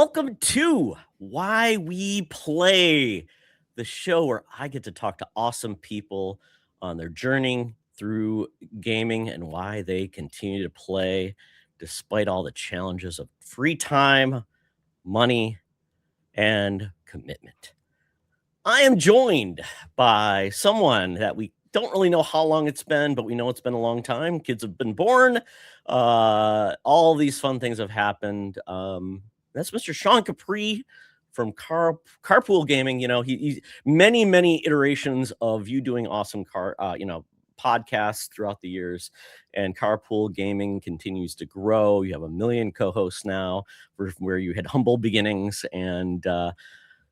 Welcome to Why We Play, the show where I get to talk to awesome people on their journey through gaming and why they continue to play despite all the challenges of free time, money, and commitment. I am joined by someone that we don't really know how long it's been, but we know it's been a long time. Kids have been born. All these fun things have happened. That's Mr. Sean Capri from Carpool Gaming. You know, he many iterations of you doing awesome podcasts throughout the years, and Carpool Gaming continues to grow. You have 1 million co-hosts now, where you had humble beginnings. And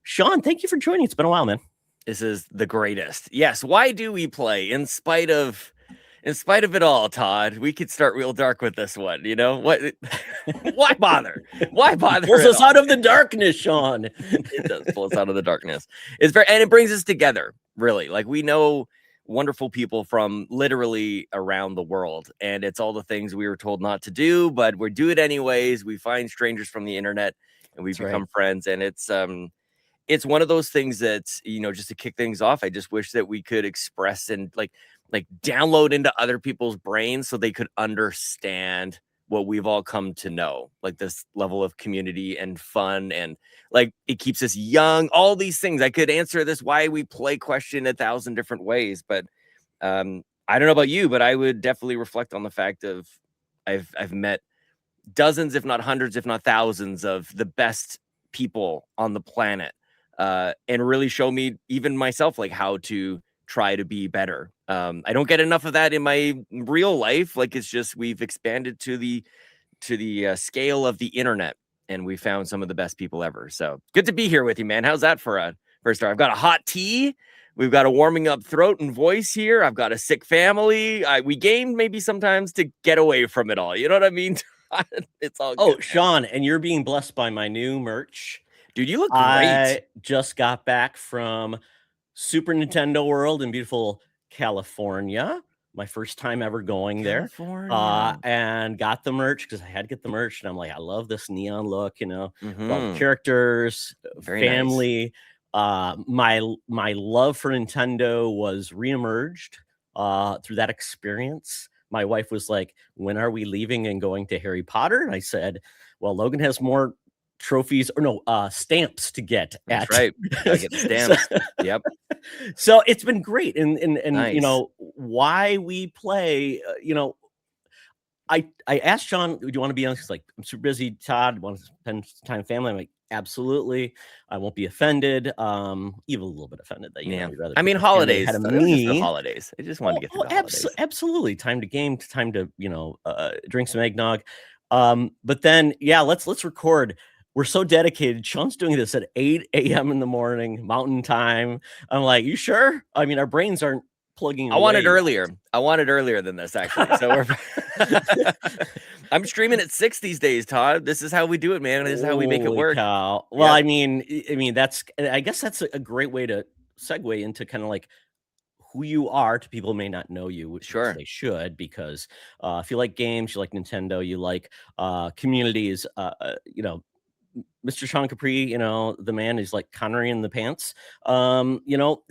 Sean, thank you for joining. It's been a while, man. This is the greatest. Yes. Why do we play in spite of it all, Todd? We could start real dark with this one. You know what? Why bother? Why bother? Pulls us out of the darkness, Sean. It does pull us out of the darkness. And it brings us together. Really, like we know wonderful people from literally around the world, and it's all the things we were told not to do, but we do it anyways. We find strangers from the internet, and we become friends, and it's one of those things that's, just to kick things off, I just wish that we could express and like download into other people's brains so they could understand what we've all come to know, like this level of community and fun, and like it keeps us young. All these things. I could answer this why we play question 1,000 different ways, but I don't know about you, but I would definitely reflect on the fact of I've met dozens, if not hundreds, if not thousands of the best people on the planet. And really show me, even myself, like how to try to be better. I don't get enough of that in my real life. Like it's just we've expanded to the scale of the internet, and we found some of the best people ever. So good to be here with you, man. How's that for a first start? I've got a hot tea. We've got a warming up throat and voice here. I've got a sick family. We game maybe sometimes to get away from it all. You know what I mean? It's all good. Oh, Sean, and you're being blessed by my new merch. Dude, you look great. I just got back from Super Nintendo World in beautiful California. My first time ever going there. And got the merch because I had to get the merch. And I'm like, I love this neon look, love the characters, very family. Nice. My love for Nintendo was reemerged through that experience. My wife was like, when are we leaving and going to Harry Potter? And I said, well, Logan has more trophies stamps to get. That's right. I get the stamps. Yep. So it's been great. And nice. Why we play, I asked Sean, do you want to be on? He's like, I'm super busy, Todd. Want to spend time with family? I'm like, absolutely. I won't be offended. Even a little bit offended that rather. I mean, holidays. Just the holidays. I just wanted to get to the holidays. Absolutely. Time to game. Time to drink some eggnog. But then let's record. We're so dedicated. Sean's doing this at 8 a.m. in the morning, Mountain Time. I'm like, you sure? I mean, our brains aren't plugging. I want it earlier. I want it earlier than this, actually. So I'm streaming at 6 these days, Todd. This is how we do it, man. This is how we make it work. Cow. Well, yeah. I mean, I guess that's a great way to segue into kind of like who you are to people who may not know you. Sure. They should, because if you like games, you like Nintendo, you like communities, Mr. Sean Capri, the man is like Connery in the pants. You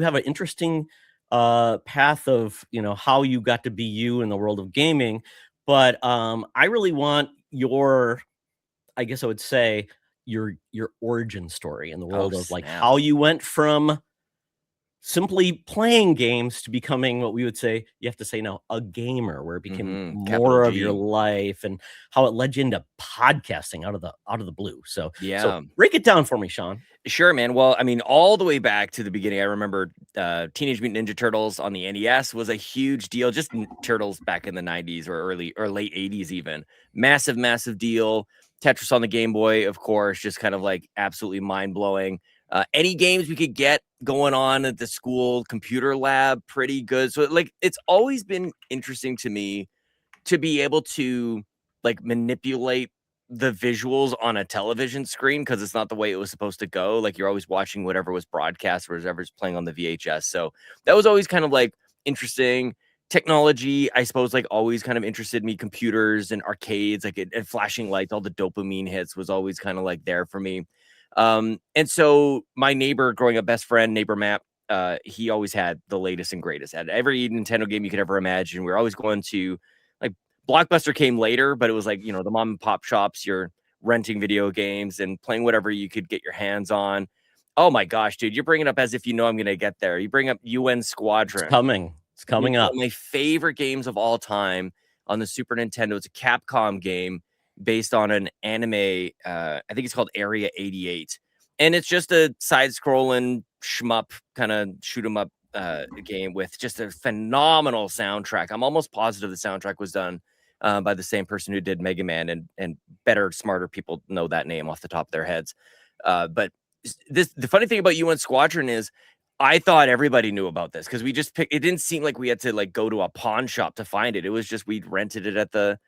have an interesting path of, how you got to be you in the world of gaming. But I really want I guess I would say your origin story in the world of like how you went from simply playing games to becoming what we would say, you have to say now, a gamer, where it became more of your life, and how it led you into podcasting out of the blue. So break it down for me, Sean. Sure, man. Well, I mean, all the way back to the beginning, I remember Teenage Mutant Ninja Turtles on the NES was a huge deal. Just Turtles back in the 90s or late 80s even. Massive deal. Tetris on the Game Boy, of course, just kind of like absolutely mind-blowing. Any games we could get going on at the school computer lab, pretty good. So like, it's always been interesting to me to be able to like manipulate the visuals on a television screen, because it's not the way it was supposed to go. Like you're always watching whatever was broadcast or whatever's playing on the VHS. So that was always kind of like interesting. technology, I suppose, like always kind of interested me. Computers and arcades, like and flashing lights, all the dopamine hits was always kind of like there for me. And so my neighbor, growing up, best friend, neighbor Matt, he always had the latest and greatest. Had every Nintendo game you could ever imagine. We were always going to, like, Blockbuster came later, but it was like, the mom and pop shops. You're renting video games and playing whatever you could get your hands on. Oh my gosh, dude, you're bringing up as if you know I'm gonna get there. You bring up UN It's Squadron. coming. It's coming One up. of my favorite games of all time on the Super Nintendo. It's a Capcom game based on an anime. I think it's called Area 88. And it's just a side-scrolling shmup kind of shoot 'em up game with just a phenomenal soundtrack. I'm almost positive the soundtrack was done by the same person who did Mega Man, and better, smarter people know that name off the top of their heads. But the funny thing about UN Squadron is I thought everybody knew about this because we just picked. It didn't seem like we had to like go to a pawn shop to find it. It was just we rented it at the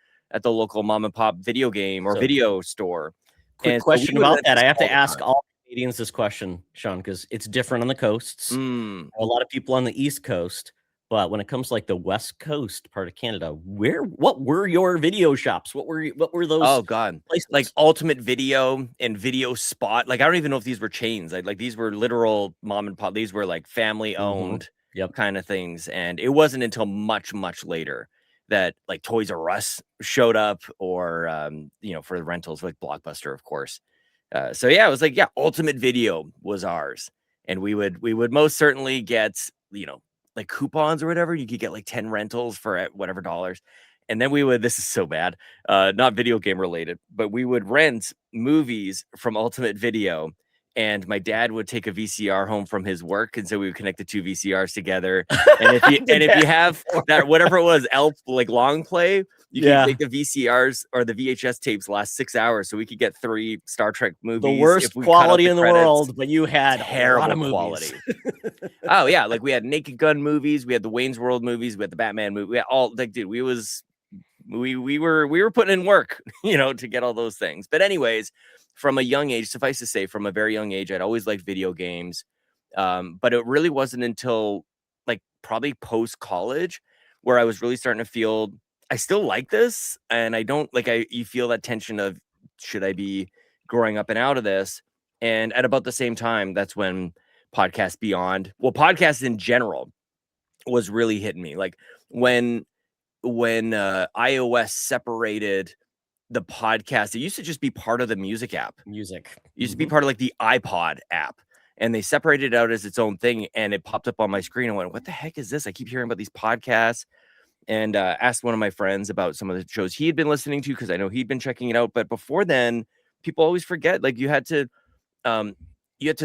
local mom and pop video game or So, video store. quick And so we question would about rent that. this I have all to the ask time. all Canadians this question, Sean, because it's different on the coasts. Mm. A lot of people on the East Coast, but when it comes to like the West Coast part of Canada, what were your video shops? What were those Oh God. places? Like Ultimate Video and Video Spot. Like I don't even know if these were chains. Like these were literal mom and pop. These were like family owned Yep. kind of things. And it wasn't until much, much later that like Toys R Us showed up, or for the rentals, like Blockbuster, of course. So yeah, it was like, yeah, Ultimate Video was ours. And we would most certainly get, like coupons or whatever. You could get like 10 rentals for whatever dollars. And then this is so bad, not video game related, but we would rent movies from Ultimate Video, and my dad would take a VCR home from his work, and so we would connect the two VCRs together. And if you have that, whatever it was, Elf like long play, you can take the VCRs or the VHS tapes last 6 hours, so we could get 3 Star Trek movies. The worst quality in the world, but you had terrible quality. Oh yeah, like we had Naked Gun movies, we had the Wayne's World movies, we had the Batman movie, we had all, like, dude, we were putting in work, to get all those things. But anyways, from a young age, suffice to say, from a very young age, I'd always liked video games. But it really wasn't until like probably post college where I was really starting to feel I still like this, and I don't like you feel that tension of, should I be growing up and out of this? And at about the same time, that's when Podcast Beyond, podcasts in general, was really hitting me. Like when iOS separated the podcast, it used to just be part of the music app. It used to be part of like the iPod app, and they separated it out as its own thing, and it popped up on my screen. I went, what the heck is this? I keep hearing about these podcasts, and asked one of my friends about some of the shows he had been listening to, because I know he'd been checking it out. But before then, people always forget, like you had to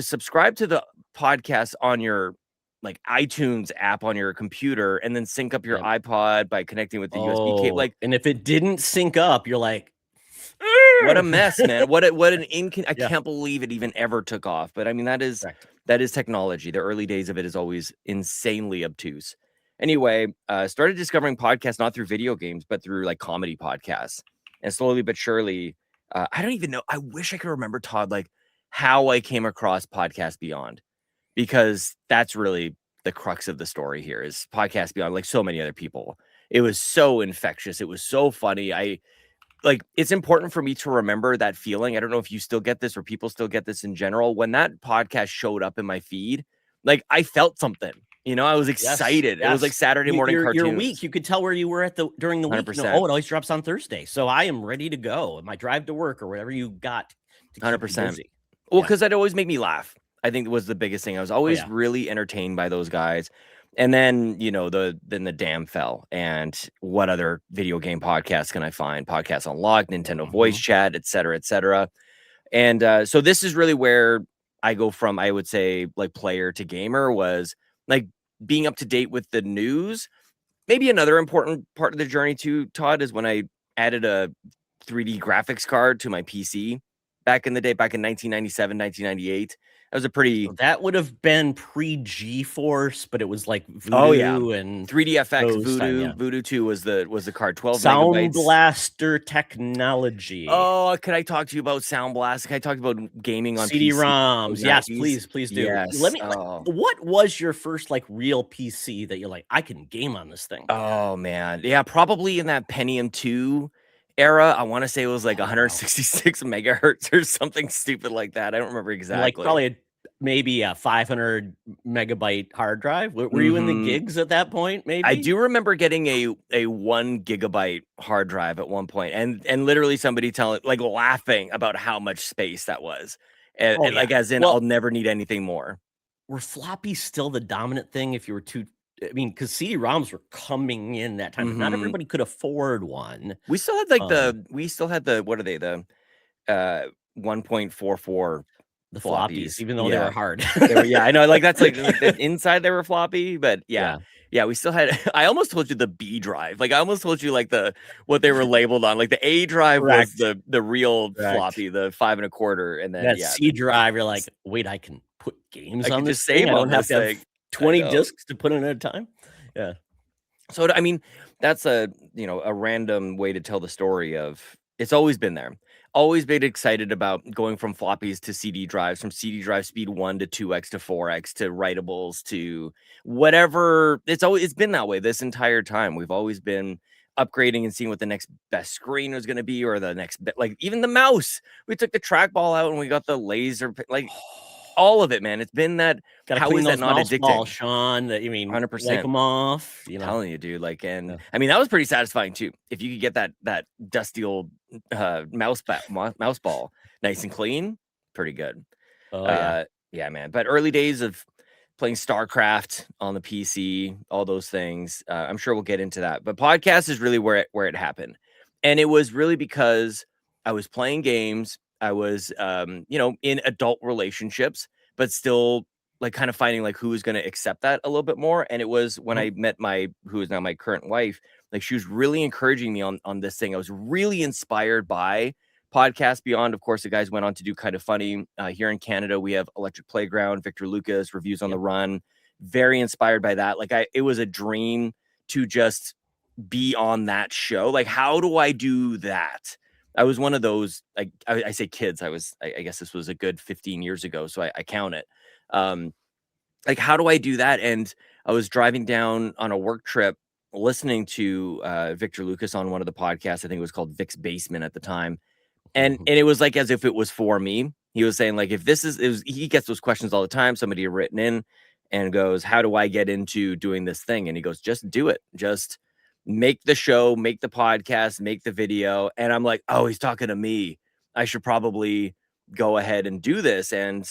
subscribe to the podcast on your like iTunes app on your computer, and then sync up your iPod by connecting with the USB cable. Like, and if it didn't sync up, you're like, what a mess, man. I can't believe it even ever took off. But I mean, that is technology. The early days of it is always insanely obtuse. Anyway, started discovering podcasts not through video games, but through like comedy podcasts. And slowly but surely, I don't even know. I wish I could remember, Todd, like how I came across Podcast Beyond, because that's really the crux of the story here is Podcast Beyond. Like so many other people, it was so infectious. It was so funny. It's important for me to remember that feeling. I don't know if you still get this or people still get this in general. When that podcast showed up in my feed, like I felt something, I was excited. It was like Saturday morning cartoons. Your week, you could tell where you were during the week. 100%. It always drops on Thursday. So I am ready to go. My drive to work or whatever you got. 100%. Well, because that'd always make me laugh. I think it was the biggest thing. I was always really entertained by those guys. And then, then the dam fell. And what other video game podcasts can I find? Podcasts Unlocked, Nintendo Voice Chat, et cetera, et cetera. And so this is really where I go from, I would say, like player to gamer, was like being up to date with the news. Maybe another important part of the journey too, Todd, is when I added a 3D graphics card to my PC back in the day, back in 1997, 1998. That was a pretty. That would have been pre-GeForce, but it was like Oh yeah, Voodoo and 3DFX those time, yeah. Voodoo 2 was the card, 12 Sound megabytes. Blaster technology. Oh, could I talk to you about Sound Blast? Can I talk about gaming on PC? CD-ROMs. Yes, 90s? please do. Yes. Let me. What was your first like real PC that you're like, I can game on this thing? Oh man, yeah, probably in that Pentium 2 era. I want to say it was like 166 megahertz or something stupid like that. I don't remember exactly. Like probably maybe a 500 megabyte hard drive. Were you in the gigs at that point? Maybe I do remember getting a 1 gigabyte hard drive at one point, and literally somebody like laughing about how much space that was, and like as in I'll never need anything more. Were floppies still the dominant thing? If you were too, I mean, because CD-ROMs were coming in that time, but not everybody could afford one. We still had like the what are they, the 1.44 the floppies, even though they were hard. Yeah, I know. Like that's like the inside they were floppy, but yeah, we still had. I almost told you the B drive. Like I almost told you like what they were labeled on. Like the A drive was the real floppy, the 5 1/4, and then that C drive. You're like, wait, I can put games on this thing. I don't have to have 20 discs to put in at a time. Yeah. So I mean, that's a random way to tell the story of it's always been there. Always been excited about going from floppies to CD drives, from CD drive speed 1 to 2x to 4x to writables to whatever. It's been that way this entire time. We've always been upgrading and seeing what the next best screen was going to be, or the next like even the mouse. We took the trackball out and we got the laser, like all of it, man. It's been that. How is that not addicting, Sean? That you mean 100%. Like them off. I'm telling you, dude. Like, and I mean that was pretty satisfying too. If you could get that dusty old mouse ball nice and clean, pretty good. Oh yeah, man. But early days of playing StarCraft on the PC, all those things. I'm sure we'll get into that. But podcast is really where it happened, and it was really because I was playing games. I was, in adult relationships, but still like kind of finding like who was going to accept that a little bit more. And it was when I met who is now my current wife. Like she was really encouraging me on this thing. I was really inspired by Podcast Beyond. Of course, the guys went on to do Kind of Funny. Here in Canada, we have Electric Playground, Victor Lucas, Reviews on the Run. Very inspired by that. Like it was a dream to just be on that show. Like, how do I do that? I was one of those, like I say kids, I guess this was a good 15 years ago. So I count it. Like, how do I do that? And I was driving down on a work trip, listening to Victor Lucas on one of the podcasts. I think it was called Vic's Basement at the time. And it was like as if it was for me. He was saying like, if he gets those questions all the time. Somebody had written in and goes, how do I get into doing this thing? And he goes, just do it. Just make the show, make the podcast, make the video. And I'm like, oh, he's talking to me. I should probably go ahead and do this. And,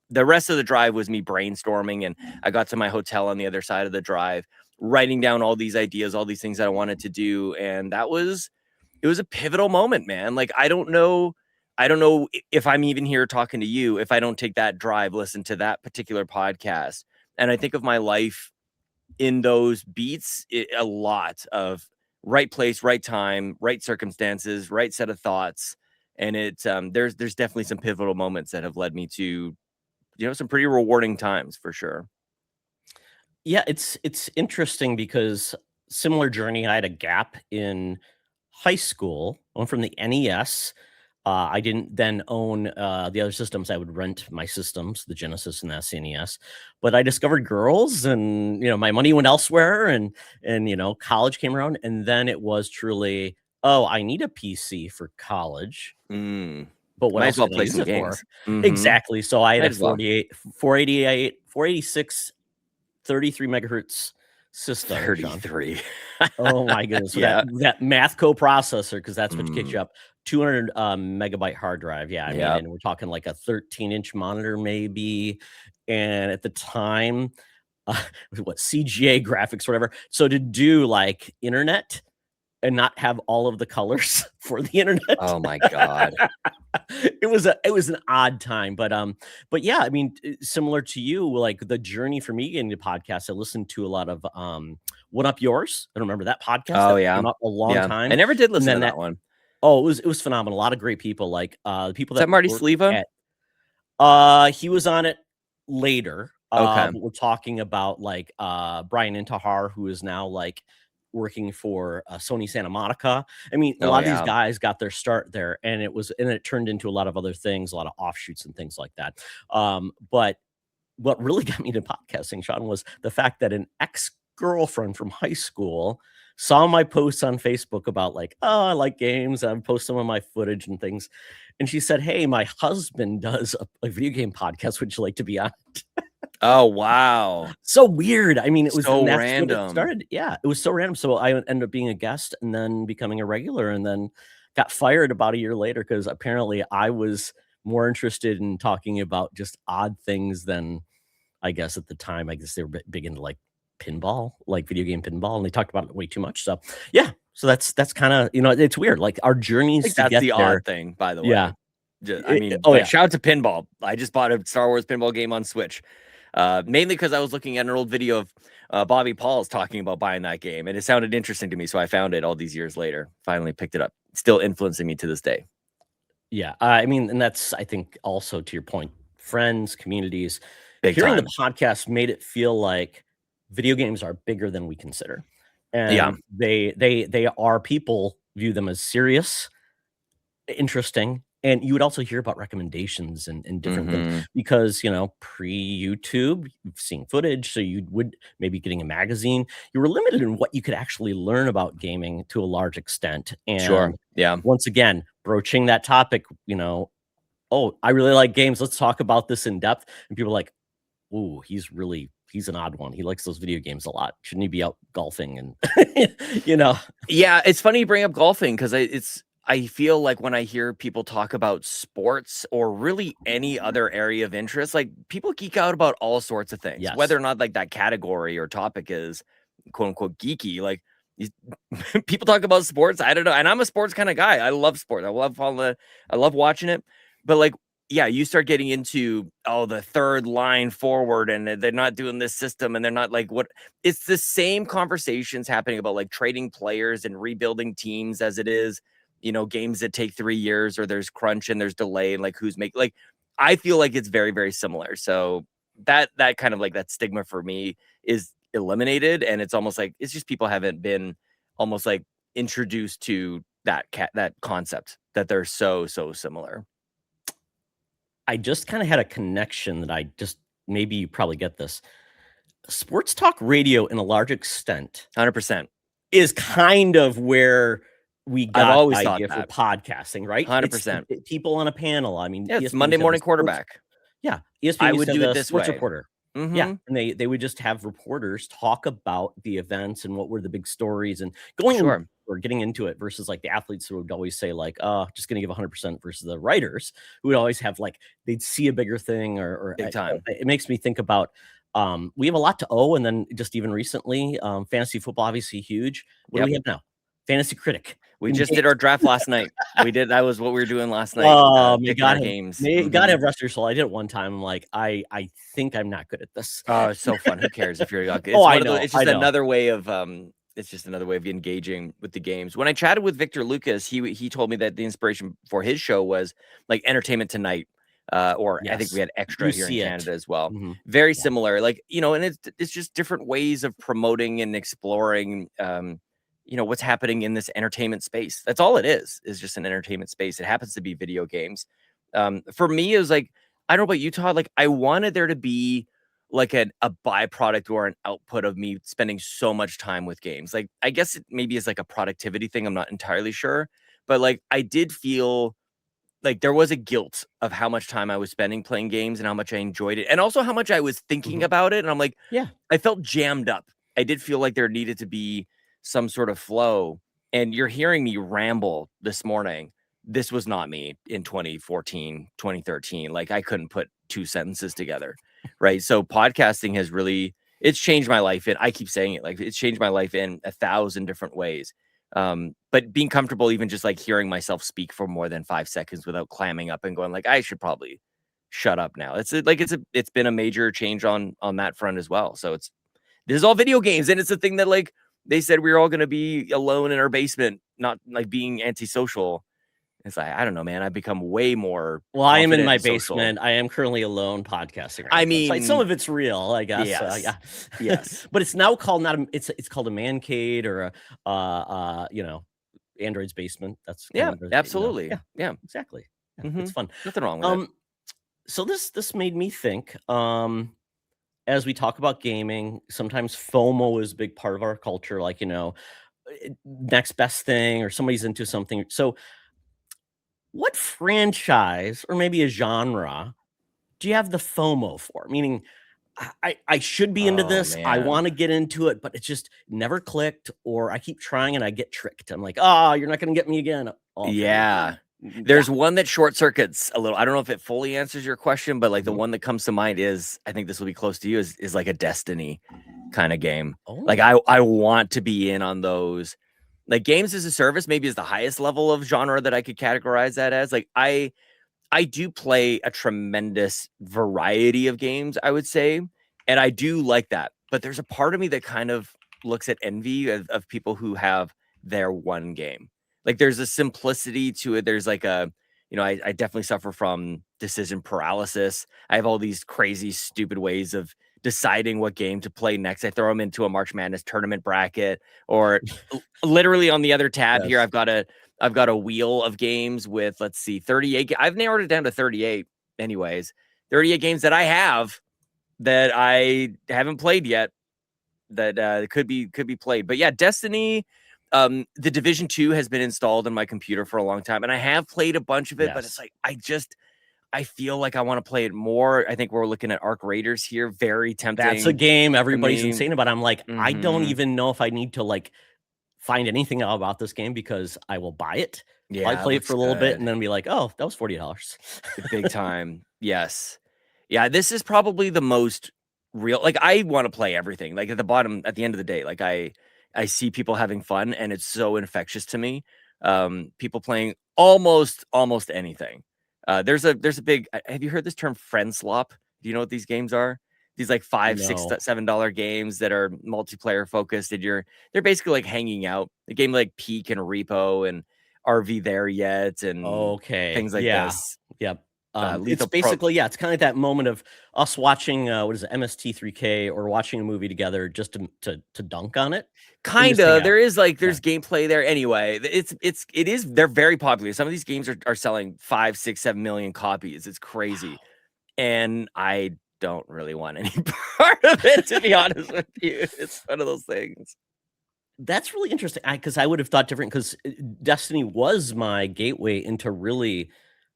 the rest of the drive was me brainstorming. And I got to my hotel on the other side of the drive, writing down all these ideas, all these things that I wanted to do. And it was a pivotal moment, man. Like, I don't know if I'm even here talking to you, if I don't take that drive, listen to that particular podcast. And I think of my life in those beats, a lot of right place, right time, right circumstances, right set of thoughts. And there's definitely some pivotal moments that have led me to, some pretty rewarding times for sure. Yeah, it's interesting because similar journey. I had a gap in high school. Went from the NES. I didn't then own the other systems. I would rent my systems, the Genesis and the SNES. But I discovered girls, and my money went elsewhere, and college came around, and then it was truly, oh, I need a PC for college. But what else can I use it for? Exactly. So I had a 486, 33 megahertz system. 33. Oh my goodness. Yeah. That math coprocessor, because that's what kicks you up. 200 megabyte hard drive. Yeah. I mean, and we're talking like a 13-inch monitor, maybe. And at the time, CGA graphics, whatever. So to do like internet and not have all of the colors for the internet. Oh my God. It was an odd time, but yeah, I mean, similar to you, like the journey for me getting into podcasts, I listened to a lot of What Up Yours. I don't remember that podcast. Oh yeah, came out a long time. I never did listen to that one. Oh, it was phenomenal. A lot of great people, like, the people Is that that Marty work Sleva? at he was on it later, Okay. but we're talking about, like, Brian Intihar, who is now, like, working for, Sony Santa Monica. I mean, a Oh, lot of these yeah. guys got their start there, and it turned into a lot of other things, a lot of offshoots and things like that. But what really got me into podcasting, Sean, was the fact that an ex-girlfriend from high school saw my posts on Facebook about like, "Oh, I like games. I post some of my footage and things." And she said, "Hey, my husband does a video game podcast. Would you like to be on?" Oh, wow. So weird. I mean, and So that's what it random. started. Yeah, it was so random. So I ended up being a guest and then becoming a regular and then got fired about a year later because apparently I was more interested in talking about just odd things than I guess at the time, I guess they were big into like pinball, like video game pinball, and they talked about it way too much. So yeah, so that's kind of it's weird. Like our journeys Like, to that's get the there. odd thing, by the Yeah. way. I mean, Oh like, yeah. shout out to pinball. I just bought a Star Wars pinball game on Switch, mainly because I was looking at an old video of Bobby Pauls talking about buying that game, and it sounded interesting to me, so I found it all these years later. Finally picked it up. Still influencing me to this day. Yeah. I mean, and that's I think also to your point, friends, communities. Big Hearing the time. podcast made it feel like video games are bigger than we consider, Yeah. and they are people view them as serious, interesting, and you would also hear about recommendations and different things Mhm. because, pre-YouTube, seeing footage, so you would maybe getting a magazine, you were limited in what you could actually learn about gaming to a large extent, Sure. and Yeah. once again, broaching that topic, "Oh, I really like games, let's talk about this in depth," and people are like, "Ooh, he's an odd one, he likes those video games a lot, shouldn't he be out golfing?" And you know? Yeah, it's funny you bring up golfing because I feel like when I hear people talk about sports or really any other area of interest, like people geek out about all sorts of things, whether Yes. or not like that category or topic is quote unquote geeky. Like these- people talk about sports. I don't know. And I'm a sports kind of guy. I love sports. I love watching it. But like, yeah, you start getting into the third line forward and they're not doing this system and they're not like what it's the same conversations happening about like trading players and rebuilding teams as it is, games that take 3 years or there's crunch and there's delay and like who's making like I feel like it's very, very similar. So that kind of like that stigma for me is eliminated. And it's almost like it's just people haven't been almost like introduced to that concept that they're so similar. I just kinda had a connection that I just maybe you probably get this. Sports talk radio in a large extent 100%. is kind of where we I've got the always thought idea for that. podcasting, right? It's 100%. people on a panel. I mean, Yeah, it's ESPN Monday used to have the morning sports. quarterback. Yeah, ESPN I used would to have do it the this sports way. reporter. Yeah, Mhm. and they would just have reporters talk about the events and what were the big stories and going in Sure. or getting into it versus, like, the athletes who would always say, like, just gonna give 100% versus the writers who would always have, like they'd see a bigger thing or Big time. it makes me think about, we have a lot to owe, and then just even recently, fantasy football, obviously huge. What do Yep. we have now? Fantasy critic We in just did games. our draft last night. That was what we were doing last night, Oh, picking our games. may God Mhm. have rest your soul. I did it one time. I'm like, I think I'm not good at this. Oh, it's so fun. Who cares if you're Oh, it's I one of the know, it's I just know. another way of it's just another way of engaging with the games. When I chatted with Victor Lucas, he told me that the inspiration for his show was like Entertainment Tonight, or I think we Yes. had Extra You here in see it. Canada as well. Mhm. Very Yeah. similar, like and it's just different ways of promoting and exploring, what's happening in this entertainment space. That's all it is just an entertainment space. It happens to be video games. For me, it was like I don't know about you, Todd. Like I wanted there to be like a byproduct or an output of me spending so much time with games. Like, I guess it maybe is like a productivity thing. I'm not entirely sure. But like, I did feel like there was a guilt of how much time I was spending playing games and how much I enjoyed it. And also how much I was thinking Mhm. about it. And I'm like, Yeah. I felt jammed up. I did feel like there needed to be some sort of flow. And you're hearing me ramble this morning. This was not me in 2014, 2013. Like I couldn't put two sentences together. Right. So podcasting has really it's changed my life. And I keep saying it like it's changed my life in 1,000 different ways. But being comfortable even just like hearing myself speak for more than 5 seconds without clamming up and going like I should probably shut up now. It's been a major change on that front as well. So this is all video games, and it's a thing that like they said we were all going to be alone in our basement, not like being antisocial. It's like, I don't know, man. I've become way more Well, I am in confident my and social. basement. I am currently alone podcasting right I now. So some mean, of it's real, I guess. yes, Yeah, yes, but it's now called not a. It's called a man cade or a Android's basement. That's kind yeah, of absolutely, yeah, yeah. exactly. Yeah, Hmm. it's fun. Nothing wrong with it. Um, so this made me think. As we talk about gaming, sometimes FOMO is a big part of our culture. Like next best thing, or somebody's into something. So, what franchise or maybe a genre do you have the FOMO for? Meaning, I should be into Oh this. I man. want to get into it, but it just never clicked, or I keep trying and I get tricked. I'm like, oh, you're not going to get me again. All for me. Yeah. Yeah. There's one that short circuits a little. I don't know if it fully answers your question, but like the Mhm. one that comes to mind is, I think this will be close to you, is like a Destiny kind of game. Like Oh, I want to be in on those. Like games as a service maybe is the highest level of genre that I could categorize that as. Like I do play a tremendous variety of games, I would say, and I do like that. But there's a part of me that kind of looks at envy of people who have their one game. Like there's a simplicity to it. There's like I definitely suffer from decision paralysis. I have all these crazy, stupid ways of deciding what game to play next. I throw them into a March Madness tournament bracket, or literally on the other tab here, yes. I've got a wheel of games with, let's see, 38. I've narrowed it down to 38 anyways. 38 games that I have that I haven't played yet that could be played. But yeah, Destiny, the Division 2 has been installed in my computer for a long time, and I have played a bunch of it, but it's Yes. like I feel like I want to play it more. I think we're looking at Arc Raiders here. Very That's a tempting game to everybody's me. insane about. I'm like, I don't Hmm. even know if I need to find anything out about this game because I will buy it, probably Yeah, it play it looks for a little bit, good. and then be like, oh, that was $40. Big time. Yes. Yeah, this is probably the most real. Like I want to play everything. Like at the end of the day, like I see people having fun and it's so infectious to me. People playing almost anything. There's a big, have you heard this term friend slop? Do you know what these games are? These like five, six, No. $7 games that are multiplayer focused, and they're basically like hanging out. A game like Peak and Repo and RV There Yet and Okay. things like Yeah. this. Yep. It's Lethal Pro, basically, yeah, it's kind of that moment of us watching what is it, MST3K, or watching a movie together just to dunk on it and just hang kinda. out. Yeah. There's gameplay there anyway. It is they're very popular. Some of these games are selling 5, 6, 7 million copies. It's crazy. Wow. And I don't really want any part of it, to be honest with you. It's one of those things. That's really interesting. Because I would have thought different, because Destiny was my gateway into really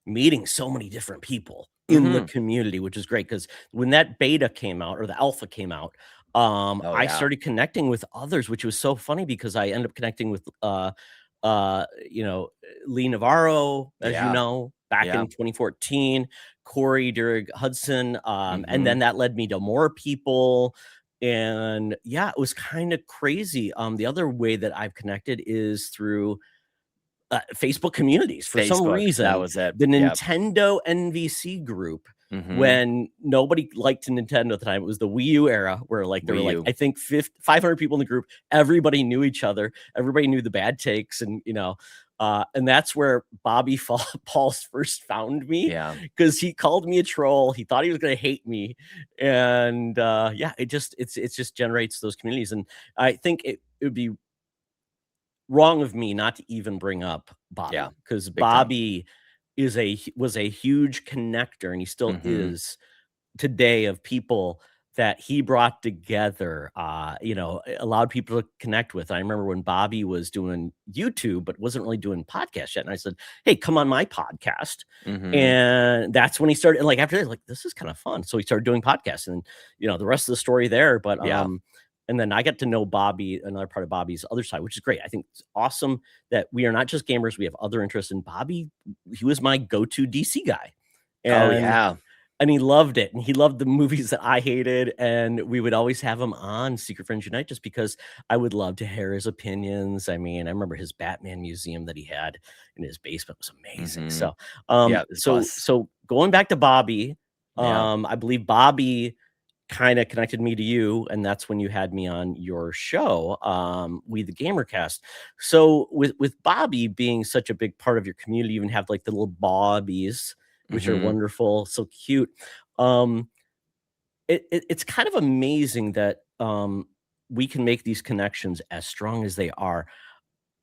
meeting so many different people in the Mhm. community, which is great. Because when that beta came out, or the alpha came out, Oh, I yeah. started connecting with others, which was so funny because I ended up connecting with uh, you know, Lee Navarro, as you Yeah. know, back Yeah. in 2014, Corey Durig Hudson, and Mhm. then that led me to more people. And yeah, it was kind of crazy. The other way that I've connected is through Facebook communities. For some Facebook, that reason, was it. the Yep. Nintendo NVC group, Mhm. when nobody liked Nintendo at the time, it was the Wii U era, where there were Wii U. I think 500 people in the group. Everybody knew each other. Everybody knew the bad takes, and and that's where Bobby Pauls first found me, Yeah. because he called me a troll. He thought he was going to hate me, and yeah, it just generates those communities. And I think it would be wrong of me not to even bring up Yeah. Bobby, because Big time. Bobby was a huge connector, and he still Mhm. is today, of people that he brought together, allowed people to connect with. I remember when Bobby was doing YouTube, but wasn't really doing podcasts yet. And I said, hey, come on my podcast. Mhm. And that's when he started. And after that, this is kind of fun. So he started doing podcasts, and, the rest of the story there. But, Yeah. and then I got to know Bobby, another part of Bobby's other side, which is great. I think it's awesome that we are not just gamers. We have other interests. And Bobby, he was my go-to DC guy. Oh, And yeah. he loved it, and he loved the movies that I hated, and we would always have him on Secret Friends Unite just because I would love to hear his opinions. I mean, I remember his Batman museum that he had in his basement was amazing. Mhm. So, Yeah, this bus. going back to Bobby, Yeah. I believe Bobby kind of connected me to you, and that's when you had me on your show, We the Gamercast. So with Bobby being such a big part of your community, you even have like the little Bobbies, which are Hmm. wonderful, so cute. Um, it's kind of amazing that we can make these connections as strong as they are.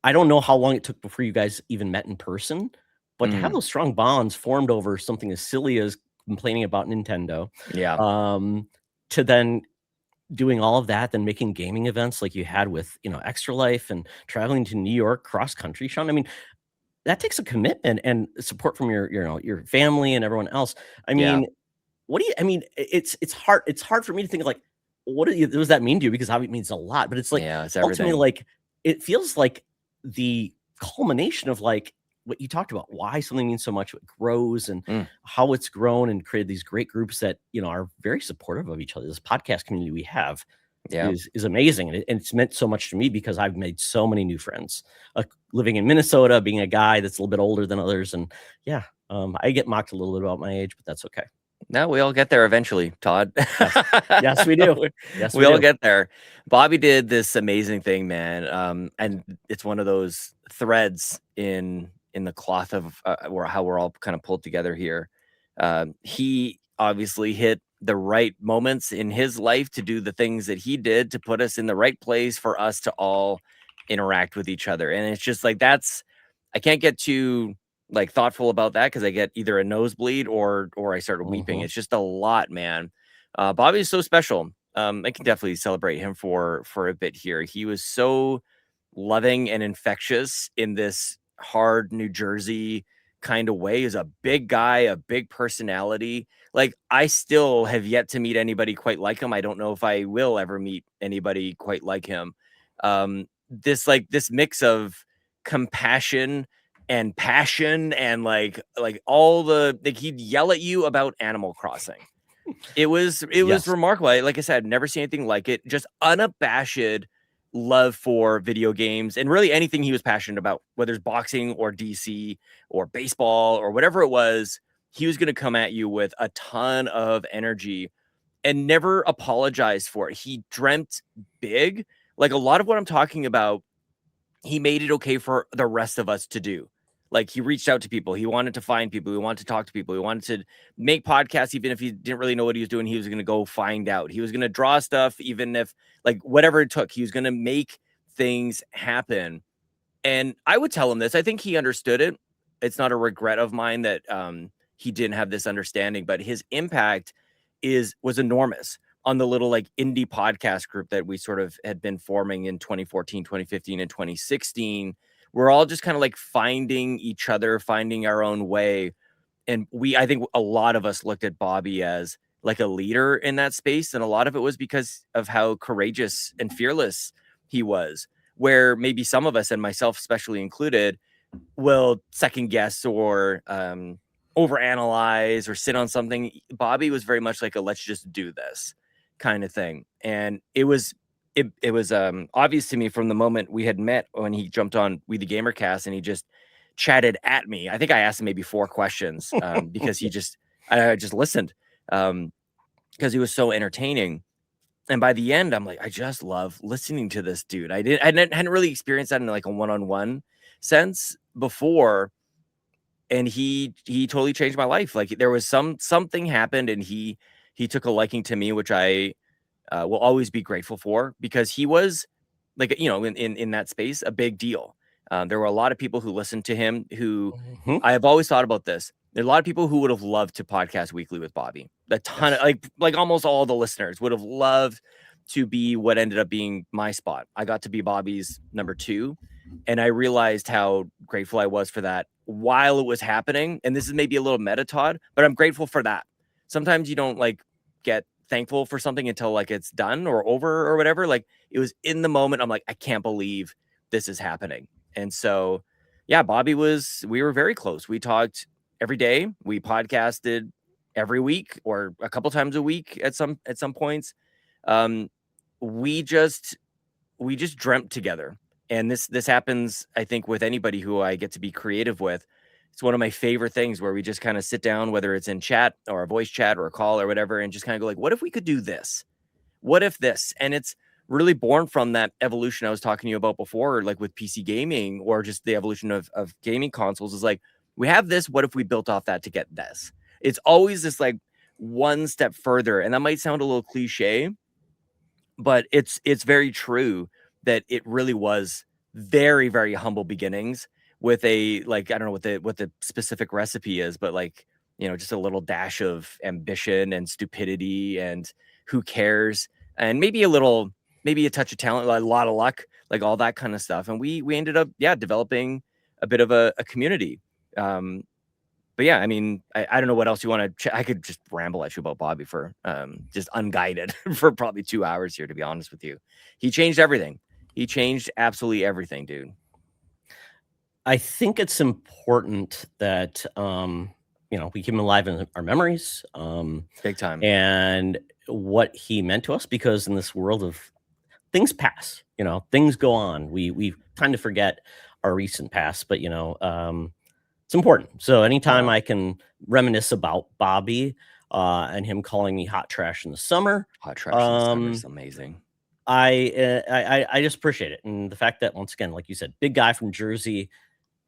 I don't know how long it took before you guys even met in person, but to have Hmm. those strong bonds formed over something as silly as complaining about Nintendo, Yeah. um, to then doing all of that, then making gaming events like you had with, Extra Life and traveling to New York cross country, Sean. I mean, that takes a commitment and support from your family and everyone else. I Yeah. mean, what do you I mean, it's hard for me to think of, like, what does that mean to you? Because obviously it means a lot, but it's like, Yeah. It's ultimately, everything. like, it feels like the culmination of, like, what you talked about, why something means so much, what grows and Mm, how it's grown and created these great groups that, are very supportive of each other. This podcast community we have yeah. is amazing, and it's meant so much to me because I've made so many new friends, living in Minnesota, being a guy that's a little bit older than others, and yeah, I get mocked a little bit about my age, but that's okay. No, we all get there eventually, Todd. Yes. Yes, we do. we, Yes, we we all do. get there. Bobby did this amazing thing, man. And it's one of those threads in the cloth of where how we're all kind of pulled together here. He obviously hit the right moments in his life to do the things that he did to put us in the right place for us to all interact with each other. And it's just like that's I can't get too like thoughtful about that because I get either a nosebleed or I started weeping. Mhm. It's just a lot, man. Bobby is so special. I can definitely celebrate him for a bit here. He was so loving and infectious in this hard New Jersey kind of way. He's a big guy, a big personality. Like I still have yet to meet anybody quite like him. I don't know if I will ever meet anybody quite like him. This mix of compassion and passion and like all the like he'd yell at you about Animal Crossing. It was Yes. remarkable. Like I said, never seen anything like it. Just unabashed love for video games and really anything he was passionate about, whether it's boxing or DC or baseball or whatever it was. He was going to come at you with a ton of energy and never apologize for it. He dreamt big. Like a lot of what I'm talking about he made it okay for the rest of us to do. Like he reached out to people. He wanted to find people. He wanted to talk to people. He wanted to make podcasts, even if he didn't really know what he was doing. He was going to go find out. He was going to draw stuff, even if like whatever it took. He was going to make things happen. And I would tell him this. I think he understood it. It's not a regret of mine that he didn't have this understanding, but his impact was enormous on the little like indie podcast group that we sort of had been forming in 2014, 2015, and 2016. We're all just kind of like finding each other, finding our own way. And I think a lot of us looked at Bobby as like a leader in that space. And a lot of it was because of how courageous and fearless he was, where maybe some of us, and myself especially included, will second guess or overanalyze or sit on something. Bobby was very much like a let's just do this kind of thing. And it was obvious to me from the moment we had met when he jumped on We the Gamercast and he just chatted at me. I think I asked him maybe 4 questions because I just listened because he was so entertaining. And by the end, I'm like, I just love listening to this dude. I hadn't really experienced that in like a one-on-one sense before, and he totally changed my life. Like there was something happened, and he took a liking to me, which I will always be grateful for because he was like in that space a big deal. There were a lot of people who listened to him who Mhm. I have always thought about this. There are a lot of people who would have loved to podcast weekly with Bobby. A ton of Yes. like almost all the listeners would have loved to be what ended up being my spot. I got to be Bobby's number 2, and I realized how grateful I was for that while it was happening. And this is maybe a little meta, Todd, but I'm grateful for that. Sometimes you don't like get thankful for something until like it's done or over or whatever. Like it was in the moment. I'm like, I can't believe this is happening. And so, yeah, we were very close. We talked every day. We podcasted every week or a couple times a week at some points. Um, we just we just dreamt together. And this happens, I think, with anybody who I get to be creative with. It's one of my favorite things where we just kind of sit down, whether it's in chat or a voice chat or a call or whatever, and just kind of go like, what if we could do this? What if this? And it's really born from that evolution I was talking to you about before, like with PC gaming or just the evolution of gaming consoles, is like, we have this, what if we built off that to get this? It's always this like one step further. And that might sound a little cliche, but it's very true that it really was very, very humble beginnings with a, like, I don't know what the specific recipe is, but like, just a little dash of ambition and stupidity and who cares, and maybe a touch of talent, a lot of luck, like all that kind of stuff. And we ended up, developing a bit of a community. But yeah, I mean, I don't know what else you want to. I could just ramble at you about Bobby for just unguided for probably 2 hours here, to be honest with you. He changed everything. He changed absolutely everything, dude. I think it's important that we keep him alive in our memories. Big time. And what he meant to us, because in this world of things pass, things go on. We tend to forget our recent past, but it's important. So anytime I can reminisce about Bobby and him calling me hot trash in the summer, hot trash in the summer is amazing. I just appreciate it, and the fact that, once again, like you said, big guy from Jersey,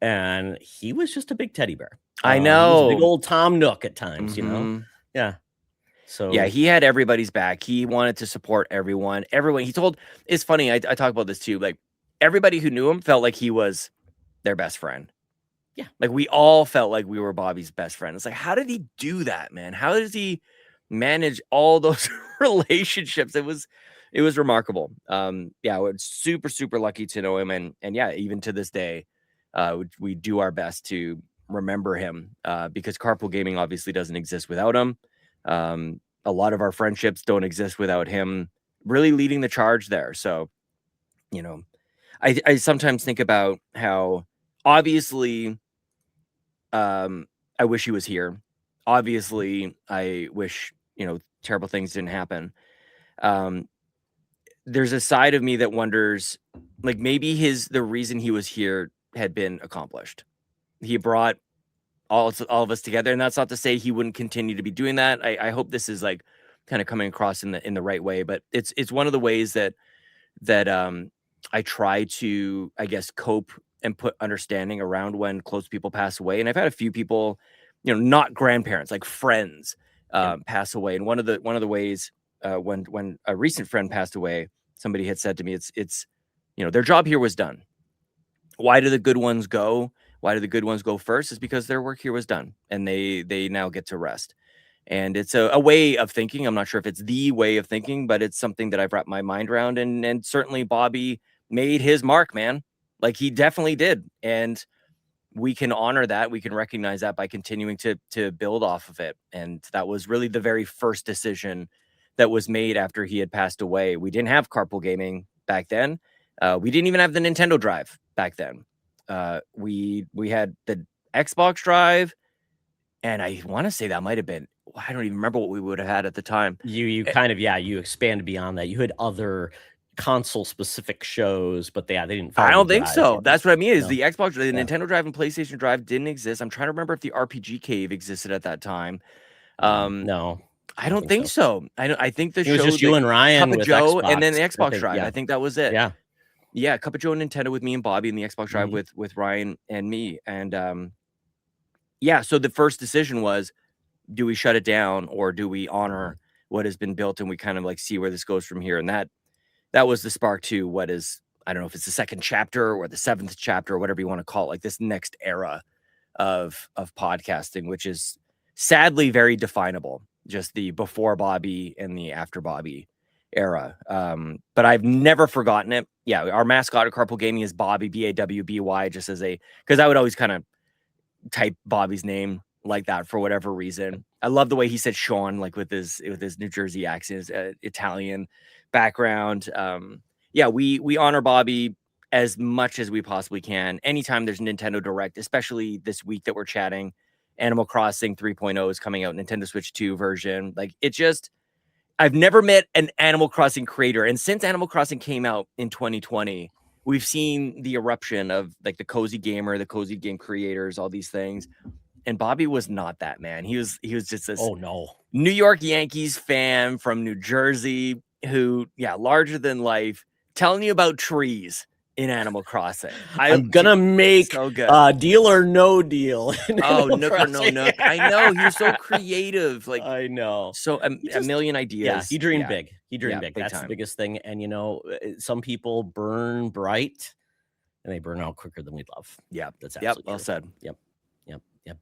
and he was just a big teddy bear. I know, he was a big old Tom Nook at times, yeah. So yeah, he had everybody's back. He wanted to support everyone. It's funny. I talk about this too. Like, everybody who knew him felt like he was their best friend. Yeah. Like, we all felt like we were Bobby's best friend. It's like, how did he do that, man? How does he manage all those relationships? It was remarkable. We're super, super lucky to know him. And yeah, even to this day, we do our best to remember him because Carpool Gaming obviously doesn't exist without him. A lot of our friendships don't exist without him really leading the charge there. So, I sometimes think about how obviously I wish he was here. Obviously, I wish, terrible things didn't happen. There's a side of me that wonders, like, maybe the reason he was here had been accomplished. He brought all of us together, and that's not to say he wouldn't continue to be doing that. I hope this is like kind of coming across in the right way, but it's one of the ways that I try to, I guess, cope and put understanding around when close people pass away. And I've had a few people, not grandparents, like friends, pass away. And one of the ways when a recent friend passed away, somebody had said to me, it's their job here was done. Why do the good ones go? Why do the good ones go first? Is because their work here was done, and they now get to rest. And it's a way of thinking. I'm not sure if it's the way of thinking, but it's something that I've wrapped my mind around. And certainly Bobby made his mark, man. Like, he definitely did. And we can honor that. We can recognize that by continuing to build off of it. And that was really the very first decision that was made after he had passed away. We didn't have Carpool Gaming back then. We didn't even have the Nintendo Drive back then. We had the Xbox Drive, and I want to say that might have been, I don't even remember what we would have had at the time. You kind of, you expanded beyond that. You had other console specific shows, but they didn't. I don't think so. That's what I mean. Is the Xbox, the Nintendo Drive and PlayStation Drive didn't exist. I'm trying to remember if the RPG Cave existed at that time. No, I don't think so. I think the show was just you and Ryan Cup of with Joe, Xbox, and then the Xbox Drive. I think that was it. Yeah, Cup of Joe and Nintendo with me and Bobby, and the Xbox Drive with Ryan and me. And so the first decision was, do we shut it down or do we honor what has been built, and we kind of like see where this goes from here? And that was the spark to what is, I don't know if it's the second chapter or the seventh chapter or whatever you want to call it, like this next era of podcasting, which is sadly very definable, just the before Bobby and the after Bobby era. But I've never forgotten it. Yeah, our mascot at Carpool Gaming is Bobby, BAWBY, just as because I would always kind of type Bobby's name like that for whatever reason. I love the way he said Sean, like with his New Jersey accent, Italian background. We honor Bobby as much as we possibly can. Anytime there's Nintendo Direct, especially this week that we're chatting, Animal Crossing 3.0 is coming out, Nintendo Switch 2 version. Like, it just, I've never met an Animal Crossing creator. And since Animal Crossing came out in 2020, we've seen the eruption of like the cozy gamer, the cozy game creators, all these things. And Bobby was not that, man. He was just this Oh no. New York Yankees fan from New Jersey who, larger than life, telling you about trees in Animal Crossing. I'm gonna make so good. Deal or No Deal. Oh, Nook or No Nook. I know, he was so creative. Like, I know. so a million ideas. He dreamed big. He dreamed big. Big That's time. the biggest thing. And some people burn bright and they burn out quicker than we'd love. Yeah, that's absolutely well true. said. Yep.